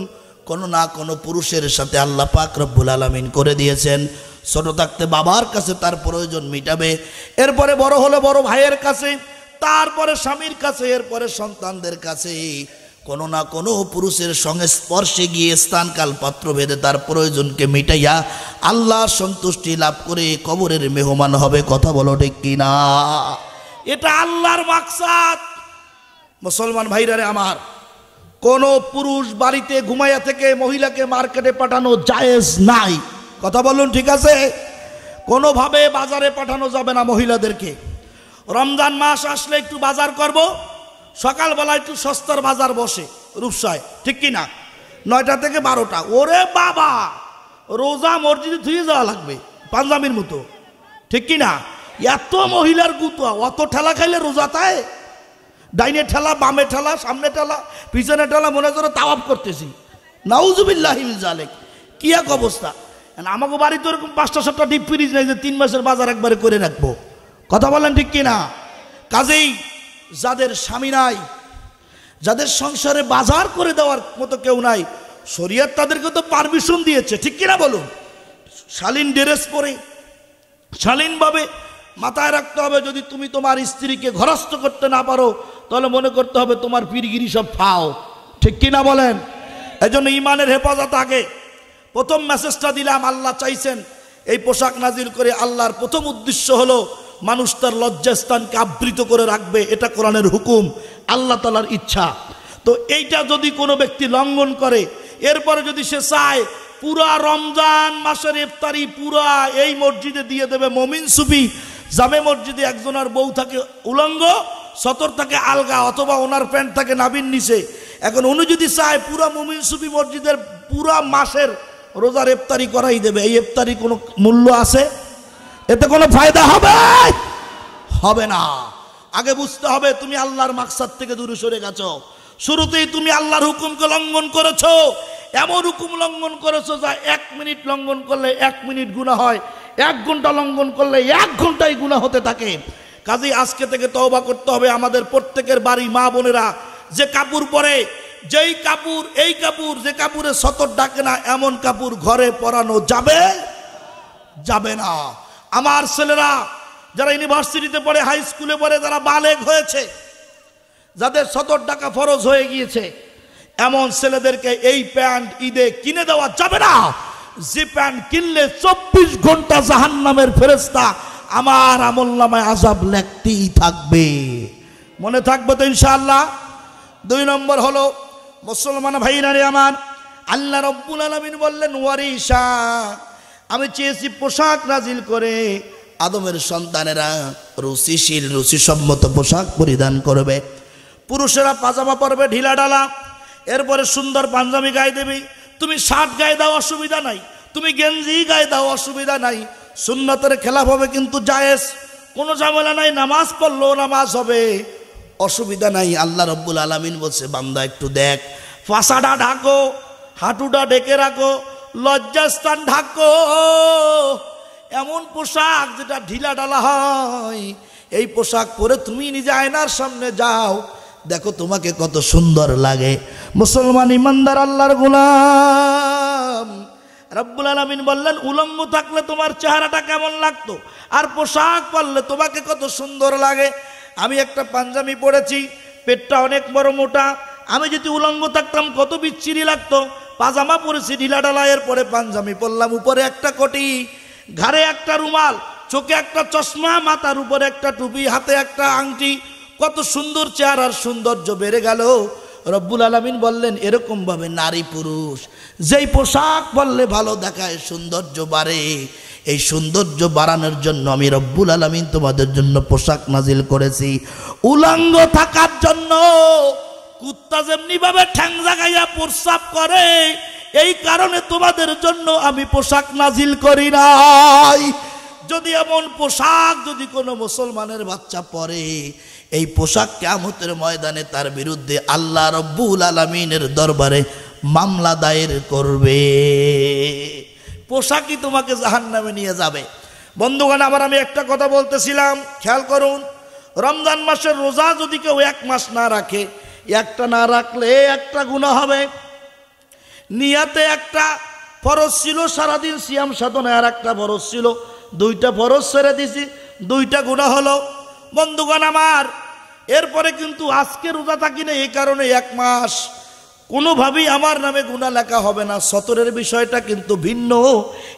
কোনো না কোনো পুরুষের সাথে আল্লাহ পাক রব্বুল আলামিন করে দিয়েছেন। ছোট থাকতে বাবার কাছে তার প্রয়োজন মিটাবে, এরপরে বড় হলে বড় ভাইয়ের কাছে, তারপরে স্বামীর কাছে, এরপরে সন্তানদের কাছে কোনো না কোনো পুরুষের সঙ্গে স্পর্শে গিয়ে স্থানকাল পাত্র ভেদে তার প্রয়োজনকে মিটাইয়া আল্লাহর সন্তুষ্টি লাভ করে কবরের মেহমান হবে, কথা বলো ঠিক কিনা? এটা আল্লাহর মাকসাদ। মুসলমান ভাইরারে আমার, কোন পুরুষ বাড়িতে ঘুমাইয়া থেকে মহিলাকে মার্কেটে পাঠানো জায়েজ নাই, কথা বলুন ঠিক আছে? কোনোভাবে বাজারে পাঠানো যাবে না মহিলাদেরকে। রমজান মাস আসলে একটু বাজার করব, সকালবেলা একটু সস্তার বাজার বসে রূপসায়, ঠিক কি না? 9টা থেকে 12টা, ওরে বাবা, রোজা মসজিদে ধুয়ে যাওয়া লাগবে পাঞ্জাবির মতো, ঠিক কি না? এত মহিলার গুতো, অত ঠেলা খাইলে রোজা তাই? ডাইনে ঠেলা, বামে ঠেলা, সামনে ঠেলা, পিছনে ঠেলা, মনে করে তাওয়াব করতেছি। নাউজুবিল্লাহি মিন যালিক, কি এক অবস্থা! আমাকে বাড়িতে ওরকম 5টা-7টা ডিপ ফ্রিজ নেই যে 3 মাসের বাজার একবারে করে রাখবো, কথা বলেন ঠিক কিনা? কাজেই যাদের স্বামী নাই, যাদের সংসারে বাজার করে দেওয়ার মতো কেউ নাই, শরীয়ত তাদেরকে তো পারমিশন দিয়েছে, ঠিক কিনা বলুন? শালীন ড্রেস পরে শালীনভাবে মাথায় রাখতে হবে, যদি তুমি তোমার স্ত্রীকে ঘরস্থ করতে না পারো তাহলে মনে করতে হবে তোমার পীরগিরি সব ফাও, ঠিক কিনা বলেন? এজন্য ইমানের হেফাজত আগে। প্রথম মেসেজটা দিলাম, আল্লাহ চাইছেন এই পোশাক নাজিল করে। আল্লাহর প্রথম উদ্দেশ্য হলো মানুষ তার লজ্জাস্থানকে আবৃত করে রাখবে, এটা কোরআনের হুকুম, আল্লাহ তাআলার ইচ্ছা। তো এইটা যদি কোনো ব্যক্তি লঙ্ঘন করে, এরপরে যদি সে চায় পুরা রমজান মাসের ইফতারি পুরা এই মসজিদে দিয়ে দেবে, মমিন সুফি জামে মসজিদে একজনের বউ থাকে উলঙ্গ, সতর থাকে আলগা, অথবা ওনার প্যান্ট থাকে নাভির নিচে, এখন উনি যদি চায় পুরা মমিন সুফি মসজিদের পুরা মাসের রোজার ইফতারি করাই দেবে, এই ইফতারি কোনো মূল্য আছে? এতে কোনো ফায়দা হবে? হবে না। আগে বুঝতে হবে তুমি আল্লাহর মাকসাদ থেকে দূরে সরে গেছো। শুরুতেই তুমি আল্লাহর হুকুমকে লঙ্ঘন করেছো, এমন হুকুম লঙ্ঘন করেছো যা 1 মিনিট লঙ্ঘন করলে 1 মিনিট গুনাহ হয়, 1 ঘন্টা লঙ্ঘন করলে 1 ঘন্টাই গুনাহ হতে থাকে। কাজেই আজকে থেকে তওবা করতে হবে। আমাদের প্রত্যেকের বাড়ি মা বোনেরা যে কাপড় পরে, যেই কাপড়, এই কাপড়, যে কাপড়ে সতর ডাকে না এমন কাপড় ঘরে পরানো যাবে যাবে না। আমার ছেলেরা যারা ইউনিভার্সিটিতে পড়ে, হাই স্কুলে পড়ে, যারা বালেগ হয়েছে, যাদের সতর ডাকা ফরজ হয়ে গিয়েছে, এমন ছেলেদেরকে এই প্যান্ট ঈদে কিনে দেওয়া যাবে না। যে প্যান্ট কিনলে 24 ঘন্টা জাহান্নামের ফেরেশতা আমার আমলনামায় আযাব লিখতেই থাকবে। মনে থাকবে তো ইনশাআল্লাহ? 2 নম্বর হলো মুসলমান ভাইরা রে আমার, আল্লাহ রাব্বুল আলামিন বললেন ওয়ারিসা, আমি চেয়েছি পোশাক নাজিল করে আদমের সন্তানেরা রুচিশীল, রুচিসম্মত পোশাক পরিধান করবে। পুরুষেরা পাজামা পরবে ঢিলা ঢালা, এরপরে সুন্দর পাঞ্জাবি গায়ে দেবে। তুমি শার্ট গায়ে দাও, অসুবিধা নাই, তুমি গেঞ্জি গায়ে দাও, অসুবিধা নাই, সুন্নতের খেলাফ হবে কিন্তু জায়েজ, কোনো ঝামেলা নাই, নামাজ পড়লেও নামাজ হবে, অসুবিধা নাই। আল্লাহ রাব্বুল আলামিন বলছে বান্দা একটু দেখ, ফাসাটা ঢাকো, হাঁটুটা ঢেকে রাখো, লজ্জাস্থান ঢাকো, এমন পোশাক যেটা ঢিলা ঢালা হয়, এই পোশাক পরে তুমি নিজে আয়নার সামনে যাও, দেখো তোমাকে কত সুন্দর লাগে। মুসলমান ইমানদার আল্লাহর গোলাম, দিলাম। রব্বুল আলামিন বললেন, উলঙ্গ থাকলে তোমার চেহারাটা কেমন লাগতো, আর পোশাক পরলে তোমাকে কত সুন্দর লাগে। আমি একটা পাঞ্জাবি পরেছি, পেটটা অনেক বড় মোটা, আমি যদি উলঙ্গ থাকতাম কত বিচ্ছিরি লাগতো। পাজামা পরেছি ঢিলাঢালা, এরপরে পাঞ্জাবি পরলাম, উপরে একটা কোটি, ঘাড়ে একটা রুমাল, চোখে একটা চশমা, মাথার উপরে একটা টুপি, হাতে একটা আংটি, কত সুন্দর চেহারার সৌন্দর্য বেড়ে গেল। রব্বুল আলামিন বললেন, এরকম ভাবে নারী পুরুষ যেই পোশাক পরলে ভালো দেখায়, সৌন্দর্য বাড়ে, এই সৌন্দর্য বাড়ানোর জন্য আমি রব্বুল আলামিন তোমাদের জন্য পোশাক নাজিল করেছি। উলঙ্গ থাকার জন্য কুত্তা যেমনি ভাবে ঠ্যাং জাগাইয়া প্রস্রাব করে, এই কারণে তোমাদের জন্য আমি পোশাক নাজিল করি নাই। যদি এমন পোশাক যদি কোনো মুসলমানের বাচ্চা পরে, এই পোশাক কিয়ামতের ময়দানে তার বিরুদ্ধে আল্লাহ রব্বুল আলামিনের দরবারে মামলা দায়ের করবে। পোশাকই তোমাকে জাহান্নামে নিয়ে যাবে। বন্ধুগণ, আবার আমি একটা কথা বলতেছিলাম, খেয়াল করুন। রমজান মাসের রোজা যদি কেউ এক মাস না রাখে, একটা না রাখলে একটা গুনাহ হবে। নিয়াতে একটা ফরজ ছিল, সারাদিন সিয়াম সাধনায় আর একটা ফরজ ছিল, দুইটা ফরজ ছেড়ে দিছি, দুইটা গুনাহ হলো। বন্ধুগণ আমার, এরপরে কিন্তু আজকে রোজা থাকি না, এই কারণে এক মাস কোনোভাবেই আমার নামে গুনাহ লেখা হবে না। সতরের বিষয়টা কিন্তু ভিন্ন,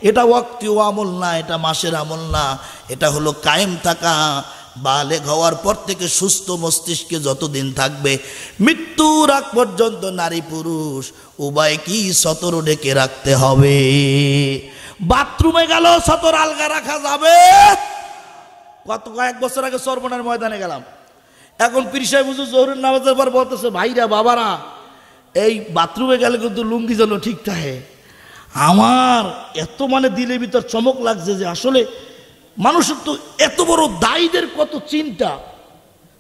এটা ওয়াক্তীয় আমল না, এটা মাসের আমল না, এটা হলো কায়েম থাকা। বালেগ হওয়ার পর থেকে সুস্থ মস্তিষ্কে যতদিন থাকবে, মৃত্যুর আগ পর্যন্ত নারী পুরুষ উভয় কি সতর ডেকে রাখতে হবে। বাথরুমে গেল সতর আলগা রাখা যাবে। কয়েক বছর আগে সরবনের ময়দানে গেলাম, এখন পীর সাহেব হুজুর জোহরের নামাজের পর বলতেছে, ভাইরা বাবারা, এই বাথরুমে গেলে কিন্তু লুঙ্গি যেন ঠিক থাকে। আমার এত দিলের ভিতর চমক লাগছে যে আসলে মানুষের তো এত বড় দায়ীদের কত চিন্তা,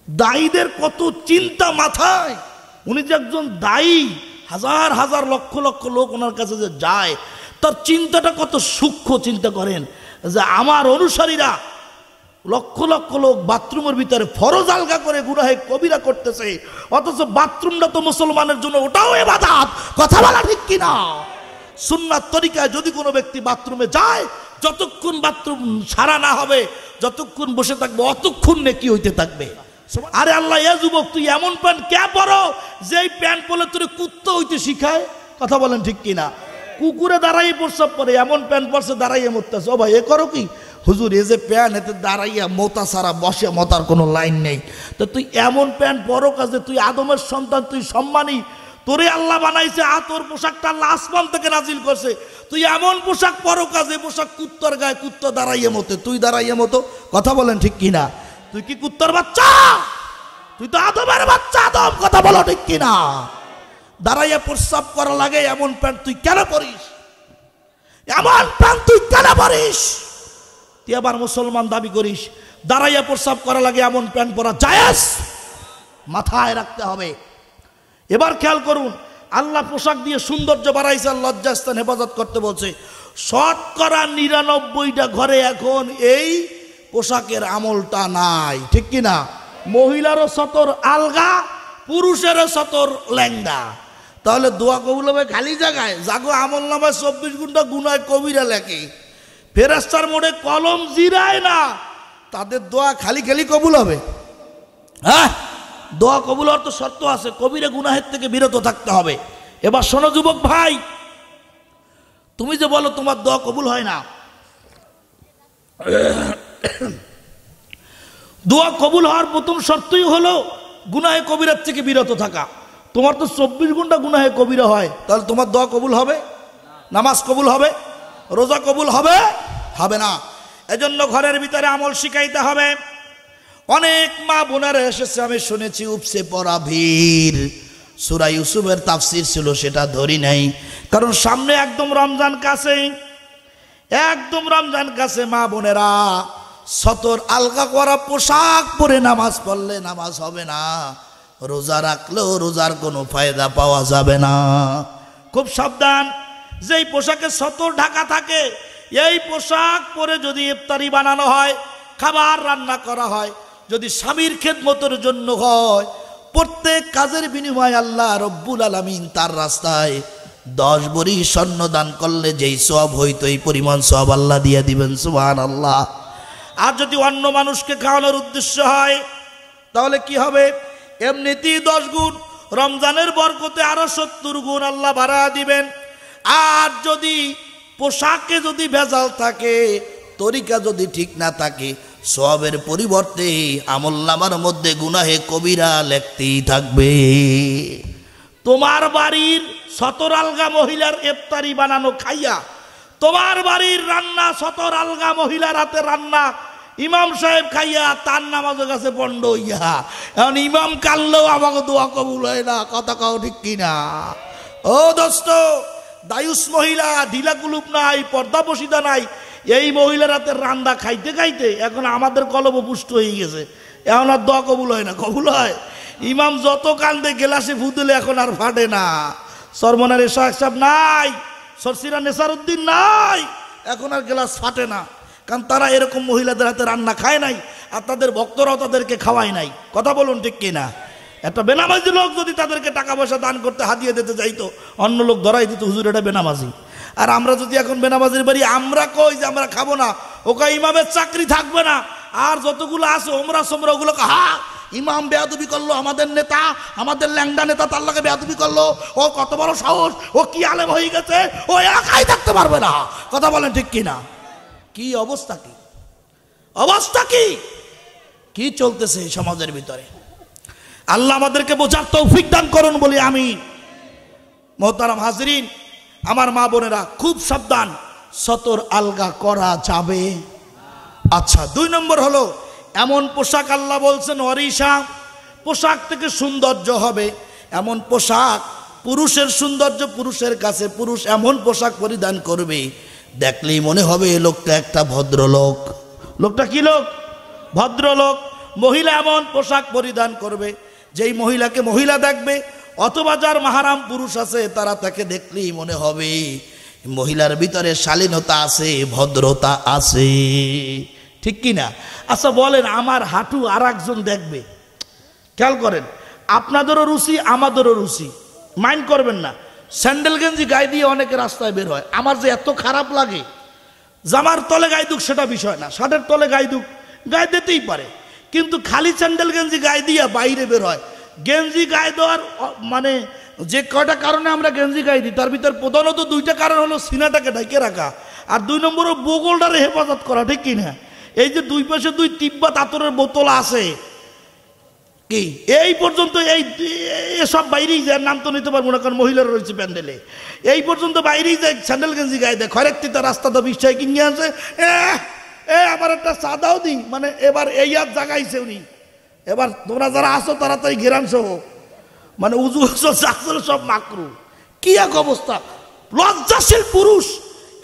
দায়ীদের কত চিন্তা মাথায়। উনি যে একজন দায়ী, হাজার হাজার লক্ষ লক্ষ লোক ওনার কাছে যে যায়, তার চিন্তাটা কত সূক্ষ্ম। চিন্তা করেন যে আমার অনুসারীরা লক্ষ লক্ষ লোক বাথরুমের ভিতরে ফরজ আলগা করে গুনাহে কবিরা করতেছে, অথচ বাথরুমটা তো মুসলমানের জন্য ওটাও ইবাদত। কথা বলা ঠিক কিনা? সুন্নাত তরিকায় যদি কোনো ব্যক্তি বাথরুমে যায়, যতক্ষণ বাথরুম সারা না হবে, যতক্ষণ বসে থাকবে, অতক্ষণ নেকি হইতে থাকবে। আরে আল্লাহ, এ যুবক, তুই এমন প্যান্ট কে পরো যেই প্যান্ট পরলে তোর কুত্তা হইতে শিখায়? কথা বলেন ঠিক কিনা? কুকুরে দাঁড়াইয়ে প্রস্রাব করে, এমন প্যান্ট পরছে দাঁড়াইয়ে মরতেছে। ও ভাই, এ করো কি? হুজুর, এ যে প্যান্ট, এতে দাঁড়াইয়া মোতা সারা, বসে মতার কোনো লাইন নেই। তো তুই এমন প্যান্ট পরো কাজে, তুই আদমের সন্তান, তুই সম্মানী, তোরে আল্লাহ বানাইছে, তোর পোশাকটা আল্লাহ আসমান থেকে নাজিল করছে, তুই এমন পোশাক পরো কাজে, পোশাক কুত্তার গায়ে, কুত্তা দাঁড়াইয়ে মতো, তুই দাঁড়াইয়ে মতো। কথা বলেন ঠিক কিনা? তুই কি কুত্তার বাচ্চা? তুই তো আদমের বাচ্চা, আদম। কথা বলো ঠিক কিনা? দাঁড়াইয়া প্রস্রাব করা লাগে এমন প্যান্ট তুই কেন পরিস? এমন প্যান্ট তুই কেন পরিস? তুই আবার মুসলমান দাবি করিস, দাঁড়াইয়া প্রস্রাব করা লাগে এমন প্যান্ট পরা জায়েজ? মাথায় রাখতে হবে। এবার খেয়াল করুন, আল্লাহ পোশাক দিয়ে সৌন্দর্য বাড়াইছে, লজ্জাস্থান হেফাজত করতে বলছে। 99% ঘরে এখন এই পোশাকের আমলটা নাই, ঠিক কিনা? মহিলারও সতর আলগা, পুরুষেরও সতর ল্যাংদা। তাহলে দোয়া কবুল হবে খালি জায়গায়? জাগো আমল নামায় 24 ঘন্টা গুনায় কবিরা লেখে, ফেরেশতার মোড়ে কলম জিরায় না, তাদের দোয়া খালি খালি কবুল হবে? হ্যাঁ, দোয়া কবুল হওয়ার তো শর্ত আছে, কবিরা গুনাহের থেকে বিরত থাকতে হবে। এবার শোনো যুবক ভাই, তুমি যে বলো তোমার দোয়া কবুল হয় না, দোয়া কবুল হওয়ার প্রথম শর্তই হলো গুনাহে কবিরার থেকে বিরত থাকা। তোমার তো 24 ঘন্টা গুনাহে কবিরা হয়, তাহলে তোমার দোয়া কবুল হবে? নামাজ কবুল হবে? রোজা কবুল হবে? হবে না। এজন্য ঘরের ভিতরে আমল শিখাইতে হবে। অনেক মা বোনেরা এসেছে, আমি শুনেছি, উপসে পড়া ভিড়। সূরা ইউসুফের তাফসীর ছিল, সেটা ধরি নাই, কারণ সামনে একদম রমজান কাছে, একদম রমজান কাছে। মা বোনেরা, সতর আলগা করা পোশাক পরে নামাজ পড়লে নামাজ হবে না, রোজা রাখলেও রোজার কোনো ফায়দা পাওয়া যাবে না। খুব সাবধান। যেই পোশাকে সতর ঢাকা থাকে, এই পোশাক পরে যদি ইফতারি বানানো হয়, খাবার রান্না করা হয়, যদি স্বামীর খেদমতের জন্য হয়, প্রত্যেক কাজের বিনিময়ে আল্লাহ রব্বুল আলামিন তার রাস্তায় 10 ভরি স্বর্ণ দান করলে যেই সওয়াব হইতো এই পরিমাণ সওয়াব আল্লাহ দিয়ে দিবেন সুবহানাল্লাহ। আর যদি অন্য মানুষকে খাওয়ানোর উদ্দেশ্য হয় তাহলে কি হবে? এমনিতেই 10 গুণ, রমজানের বরকতে আরো 70 গুণ আল্লাহ বাড়ায়া দিবেন। আর যদি পোশাকে যদি ভেজাল থাকে, তরিকা যদি ঠিক না থাকে, সওয়াবের পরিবর্তে আমলনামার মধ্যে গুনাহে কবিরা লেখতেই থাকবে। তোমার বাড়ির সতর আলগা মহিলার ইফতারি বানানো খাইয়া, তোমার বাড়ির রান্না সতর আলগা মহিলার হাতে রান্না ইমাম সাহেব খাইয়া তার নামাজের কাছে বন্ধ হইয়া, এখন ইমাম কানলেও আমাকে দোয়া কবুল হয় না। কথা কও ঠিক কিনা? ও দোস্ত, দায়ুস মহিলা, ঢিলা কুলুপ নাই, পর্দা বসিদা নাই, এই মহিলার হাতে রান্না খাইতে খাইতে এখন আমাদের কলব পুষ্ট হয়ে গেছে, এখন আর দোয়া কবুল হয় না। কবুল হয়? ইমাম যত কান্দে গেলাসে ফুদলে এখন আর ফাটে না। সরমনার এশাক সাহেব নাই, সরসিরা নেসারউদ্দিন নাই, এখন আর গ্লাস ফাটে না, কারণ তারা এরকম মহিলাদের হাতে রান্না খায় নাই, আর তাদের ভক্তরাও তাদেরকে খাওয়ায় নাই। কথা বলুন ঠিক কিনা? একটা বেনামাজি লোক যদি তাদেরকে টাকা পয়সা দান করতে হাতিয়ে দিতে চাইতো, অন্য লোক ধরাই দিত, হুজুর এটা বেনামাজি। আর আমরা যদি এখন বেনামাজির বাড়ি আমরা কই যে আমরা খাবো না, ওকে ইমামের চাকরি থাকবে না। আর যতগুলো আছে ওমরা সোমরা, ওগুলো হা ইমাম বেয়াদবি করলো, আমাদের নেতা, আমাদের ল্যাংডা নেতা তার লাগে বেয়াদবি করলো, ও কত বড় সাহস, ও কি আলেম হয়ে গেছে, ও একাই থাকতে পারবে না। কথা বলেন ঠিক কিনা? কি অবস্থা, কি অবস্থা, কি কি চলতেছে সমাজের ভিতরে? আল্লাহ আমাদেরকে বোঝার তৌফিক দান করুন বলি আমি। মোহতারাম হাজরিন, আমার মা বোনেরা খুব সাবধান, সতর আলগা করা যাবে। আচ্ছা, 2 নম্বর হলো এমন পোশাক, আল্লাহ বলছেন ওয়ারিসা, পোশাক থেকে সৌন্দর্য হবে এমন পোশাক, পুরুষের সৌন্দর্য পুরুষের কাছে, পুরুষ এমন পোশাক পরিধান করবে দেখলেই মনে হবে লোকটা একটা ভদ্রলোক। লোকটা কি লোক? ভদ্রলোক। মহিলা এমন পোশাক পরিধান করবে যেই মহিলাকে মহিলা দেখবে, অথবা যার মাহারাম পুরুষ আছে তারা তাকে দেখলেই মনে হবে মহিলার ভিতরে শালীনতা আছে, ভদ্রতা আছে। ঠিক কি না? আচ্ছা বলেন, আমার হাঁটু আর একজন দেখবে, খেয়াল করেন, আপনাদেরও রুচি আমাদেরও রুচি, মাইন্ড করবেন না। স্যান্ডেল গেঞ্জি গায়ে দিয়ে অনেকে রাস্তায় বের হয়, আমার যে এত খারাপ লাগে, জামার তলে গায়ে দুক সেটা বিষয় না, শার্টের তলে গায়ে দুক গায়ে দিতেই পারে, কিন্তু খালি স্যান্ডেল গেঞ্জি গায়ে দিয়ে বাইরে বের হয়। গেঞ্জি গায়ে দেওয়ার মানে যে কয়টা কারণে আমরা গেঞ্জি গায়ে দিই, তার ভিতর প্রধানত 2টা কারণ হলো সিনাটাকে ঢেকে রাখা, আর 2 নম্বর বগলটারে হেফাজত করা। ঠিক কিনা? এই যে 2 পাশে 2 তিব্বত আতরের বোতল আছে, কি এই পর্যন্ত এই সব বাইরেই যায়, নাম তো নিতে পারবো না কারণ মহিলারা রয়েছে প্যান্ডেলে, এই পর্যন্ত বাইরেই যায় স্যান্ডেল গেঞ্জি গায়ে দেয়। খরেকটি তার রাস্তাটা 20 টাকা কিনে আছে, আমার একটা সাদাও দিই, মানে এবার এই আর জাগাইছে উনি। এবার তোমরা যারা আসো তারা তো এই ঘেরান সহ মানে উজু সব মাকরু। কি এক অবস্থা! লজ্জাশীল পুরুষ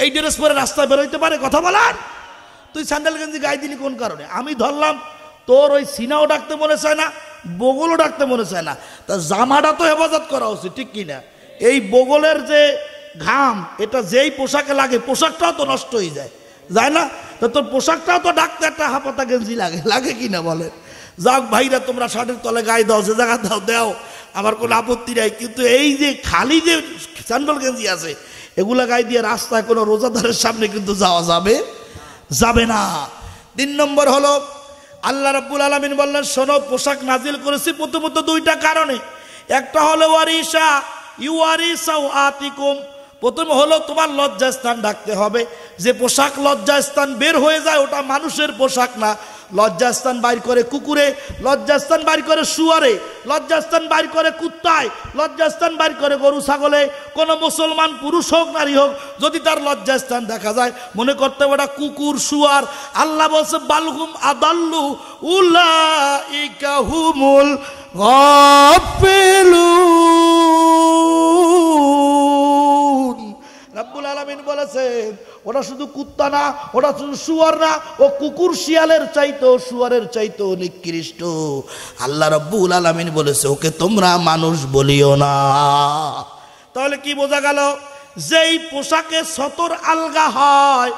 এই ড্রেস পরে রাস্তায় বেরোইতে পারে? কথা বলার। তুই স্যান্ডেল গেঞ্জি গায়ে দিলি কোন কারণে? আমি ধরলাম তোর ওই সিনাও ডাকতে মনে চায় না, বগলও ডাকতে মনে চায় না, তা জামাটা তো হেফাজত করা উচিত। ঠিক কিনা? এই বগলের যে ঘাম, এটা যেই পোশাকে লাগে পোশাকটাও তো নষ্ট হয়ে যায়, যায় না? তো তোর পোশাকটাও তো ডাকতে একটা হাফাতা গেঞ্জি লাগে, লাগে কিনা বলেন? যাক ভাইরা, তোমরা শার্টের তলে গায়ে দাও, যে জায়গা দাও দাও, আমার কোনো আপত্তি নাই, কিন্তু এই যে খালি যে স্যান্ডেল গেঞ্জি আছে এগুলা গায়ে দিয়ে রাস্তায় কোনো রোজাদারের সামনে কিন্তু যাওয়া যাবে না। 3 নম্বর হলো আল্লাহ রাব্বুল আলামিন বললেন, শোনো, পোশাক নাজিল করেছি প্রথমত 2টা কারণে। একটা হলো ওয়ারিসা, ইউয়ারিসাউ আতিকুম, প্রথম হলো তোমার লজ্জাস্থান ঢাকতে হবে। যে পোশাক লজ্জাস্থান বের হয়ে যায় ওটা মানুষের পোশাক না, লজ্জাস্থান বাইর করে কুকুরে, লজ্জাস্থান বাইর করে শুয়ারে, লজ্জাস্থান বাইর করে কুত্তায়, লজ্জাস্থান বাইর করে গরু ছাগলে। কোনো মুসলমান পুরুষ হোক নারী হোক, যদি তার লজ্জাস্থান দেখা যায় মনে করতে হবে ওটা কুকুর শুয়ার। আল্লাহ বলছে বালহুম আদাল্লু উলাইকা হুমুল গাফিলুন। রাব্বুল আলামিন বলেছেন ওটা শুধু কুত্তা না, ওটা শুধু শুয়ার না, ও কুকুর শিয়ালের চাইতো শুয়ারের চাইতো নিকৃষ্ট। আল্লাহ রাব্বুল আলামিন বলেছে ওকে তোমরা মানুষ বলিও না। তাহলে কি বোঝা গেল? যেই পোশাকে সতর আলগা হয়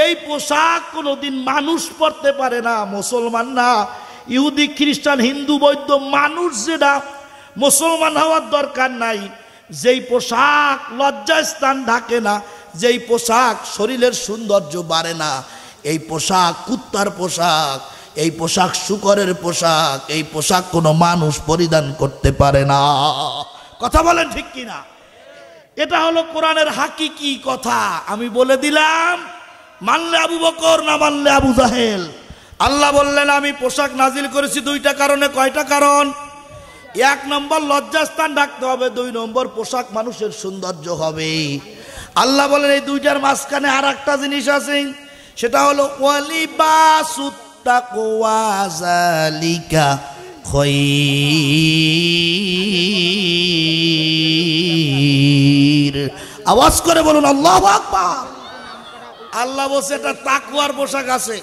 এই পোশাক কোনোদিন মানুষ পরতে পারে না, মুসলমান না, ইহুদি খ্রিস্টান হিন্দু বৌদ্ধ মানুষ যেটা মুসলমান হওয়ার দরকার নাই, যেই পোশাক লজ্জাস্থান ঢাকে না, যেই পোশাক শরীরের সৌন্দর্য বাড়ে না, এই পোশাক কুত্তার পোশাক, এই পোশাক শূকরের পোশাক, এই পোশাক কোনো মানুষ পরিধান করতে পারে না। কথা বলেন ঠিক কিনা? এটা হলো কোরআনের হাকিকি কথা। আমি বলে দিলাম, মানলে আবু বকর, না মানলে আবু জাহেল। আল্লাহ বললেন আমি পোশাক নাজিল করেছি দুইটা কারণে। কয়টা কারণ? 1 নম্বর লজ্জাস্থান ঢাকতে হবে, 2 নম্বর পোশাক মানুষের সৌন্দর্য হবে। আল্লাহ বলেন এই দুইটার মাঝখানে আর একটা জিনিস আছে, সেটা হলো ওয়ালিবাসুত তাকওয়া যালিকা খায়র। আওয়াজ করে বলুন আল্লাহু আকবার। আল্লাহ বলছে এটা তাকওয়ার পোশাক আছে।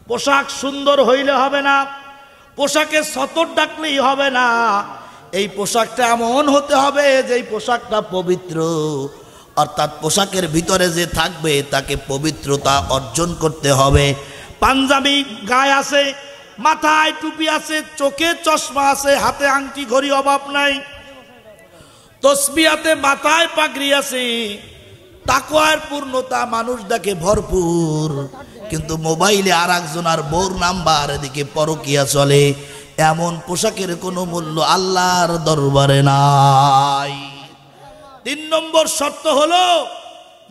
পোশাক সুন্দর হইলে হবে না, পোশাকে সতর ডাকলেই হবে না, এই পোশাকটা এমন হতে হবে যে এই পোশাকটা পবিত্র, অর্থাৎ পোশাকের ভিতরে যে থাকবে তাকে পবিত্রতা অর্জন করতে হবে। পাঞ্জাবি গায়ে আছে, মাথায় টুপি আছে, চোখে চশমা আছে, হাতে আংটি ঘড়ি অভাব নাই, তসবিহাতে মাথায় পাগড়ি আছে, তাকওয়ার পূর্ণতা মানুষ দেখে ভরপুর, কিন্তু মোবাইলে আর একজনের বউর নাম্বার, এদিকে পরকিয়া চলে, এমন পোশাকের কোনো মূল্য আল্লাহর দরবারে নাই। 3 নম্বর শর্ত হলো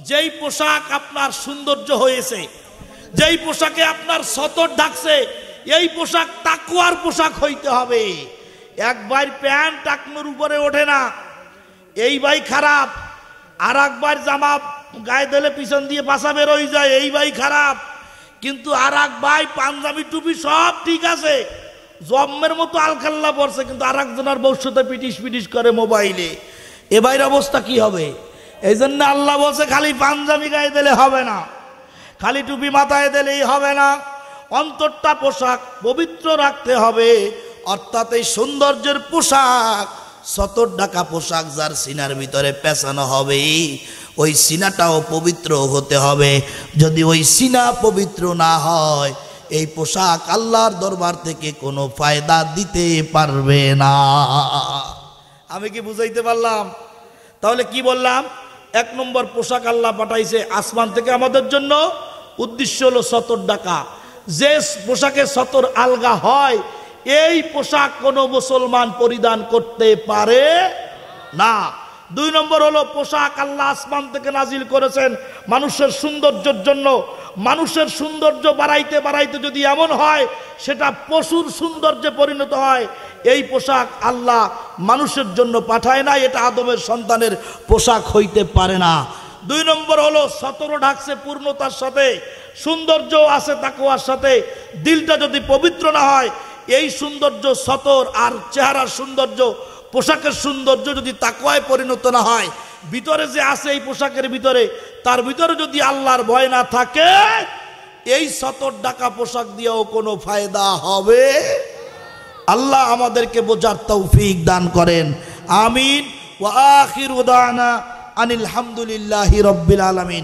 যেই পোশাক আপনার সৌন্দর্য হয়েছে, যেই পোশাকে আপনার সতর ঢাকছে, এই পোশাক তাকওয়ার পোশাক হইতে হবে। একবার প্যান্ট টাকনোর উপরে ওঠে না, এই ভাই খারাপ। আর একবার জামা গায়ে দিলে পিছন দিয়ে পাশা বের হয়ে যায়, এই ভাই খারাপ। কিন্তু আর এক ভাই পাঞ্জাবি টুপি সব ঠিক আছে, জম্মের মতো আলখাল্লা পড়ছে, কিন্তু আর একজনের বউর পিটিস পিটিস করে মোবাইলে, এ ভাইয়ের অবস্থা কি হবে? এই জন্য আল্লাহ বলছে খালি পাঞ্জাবি গায়ে দিলে হবে না, খালি টুপি মাথায় দিলেই হবে না, অন্তরটা পোশাক পবিত্র রাখতে হবে। অর্থাৎ এই সৌন্দর্যের পোশাক, সতর ঢাকা পোশাক যার সিনার ভিতরে পেঁচানো হবে, ওই সিনাটাও পবিত্র হতে হবে। যদি ওই সিনা পবিত্র না হয়, এই পোশাক আল্লাহর দরবার থেকে কোনো ফায়দা দিতে পারবে না। আমি কি বুঝাইতে পারলাম? তাহলে কি বললাম? 1 নম্বর পোশাক আল্লাহ পাঠাইছে আসমান থেকে আমাদের জন্য, উদ্দেশ্য হলো সতর ঢাকা। যে পোশাকে সতর আলগা হয়, এই পোশাক কোনো মুসলমান পরিধান করতে পারে না। 2 নম্বর হলো পোশাক আল্লাহ আসমান থেকে নাজিল করেছেন মানুষের সৌন্দর্যের জন্য। মানুষের সৌন্দর্য বাড়াইতে বাড়াইতে যদি এমন হয় সেটা পশুর সৌন্দর্যে পরিণত হয়, এই পোশাক আল্লাহ মানুষের জন্য পাঠায় না, এটা আদমের সন্তানের পোশাক হইতে পারে না। 2 নম্বর হলো সতর ঢাকছে পূর্ণতার সাথে, সৌন্দর্য আছে তাকওয়ার সাথে। দিলটা যদি পবিত্র না হয়, এই সৌন্দর্য সতর আর চেহারার সৌন্দর্য, পোশাকের সৌন্দর্য যদি তাকওয়ায় পরিণত না হয়, ভিতরে যে আছে এই পোশাকের ভিতরে, তার ভিতরে যদি আল্লাহর ভয় না থাকে, এই সতর ঢাকা পোশাক দিয়েও কোনো ফায়দা হবে। আল্লাহ আমাদেরকে বোঝার তৌফিক দান করেন, আমিন। ওয়া আখিরু দাওয়ানা আনিল হামদুলিল্লাহি রাব্বিল আলামিন।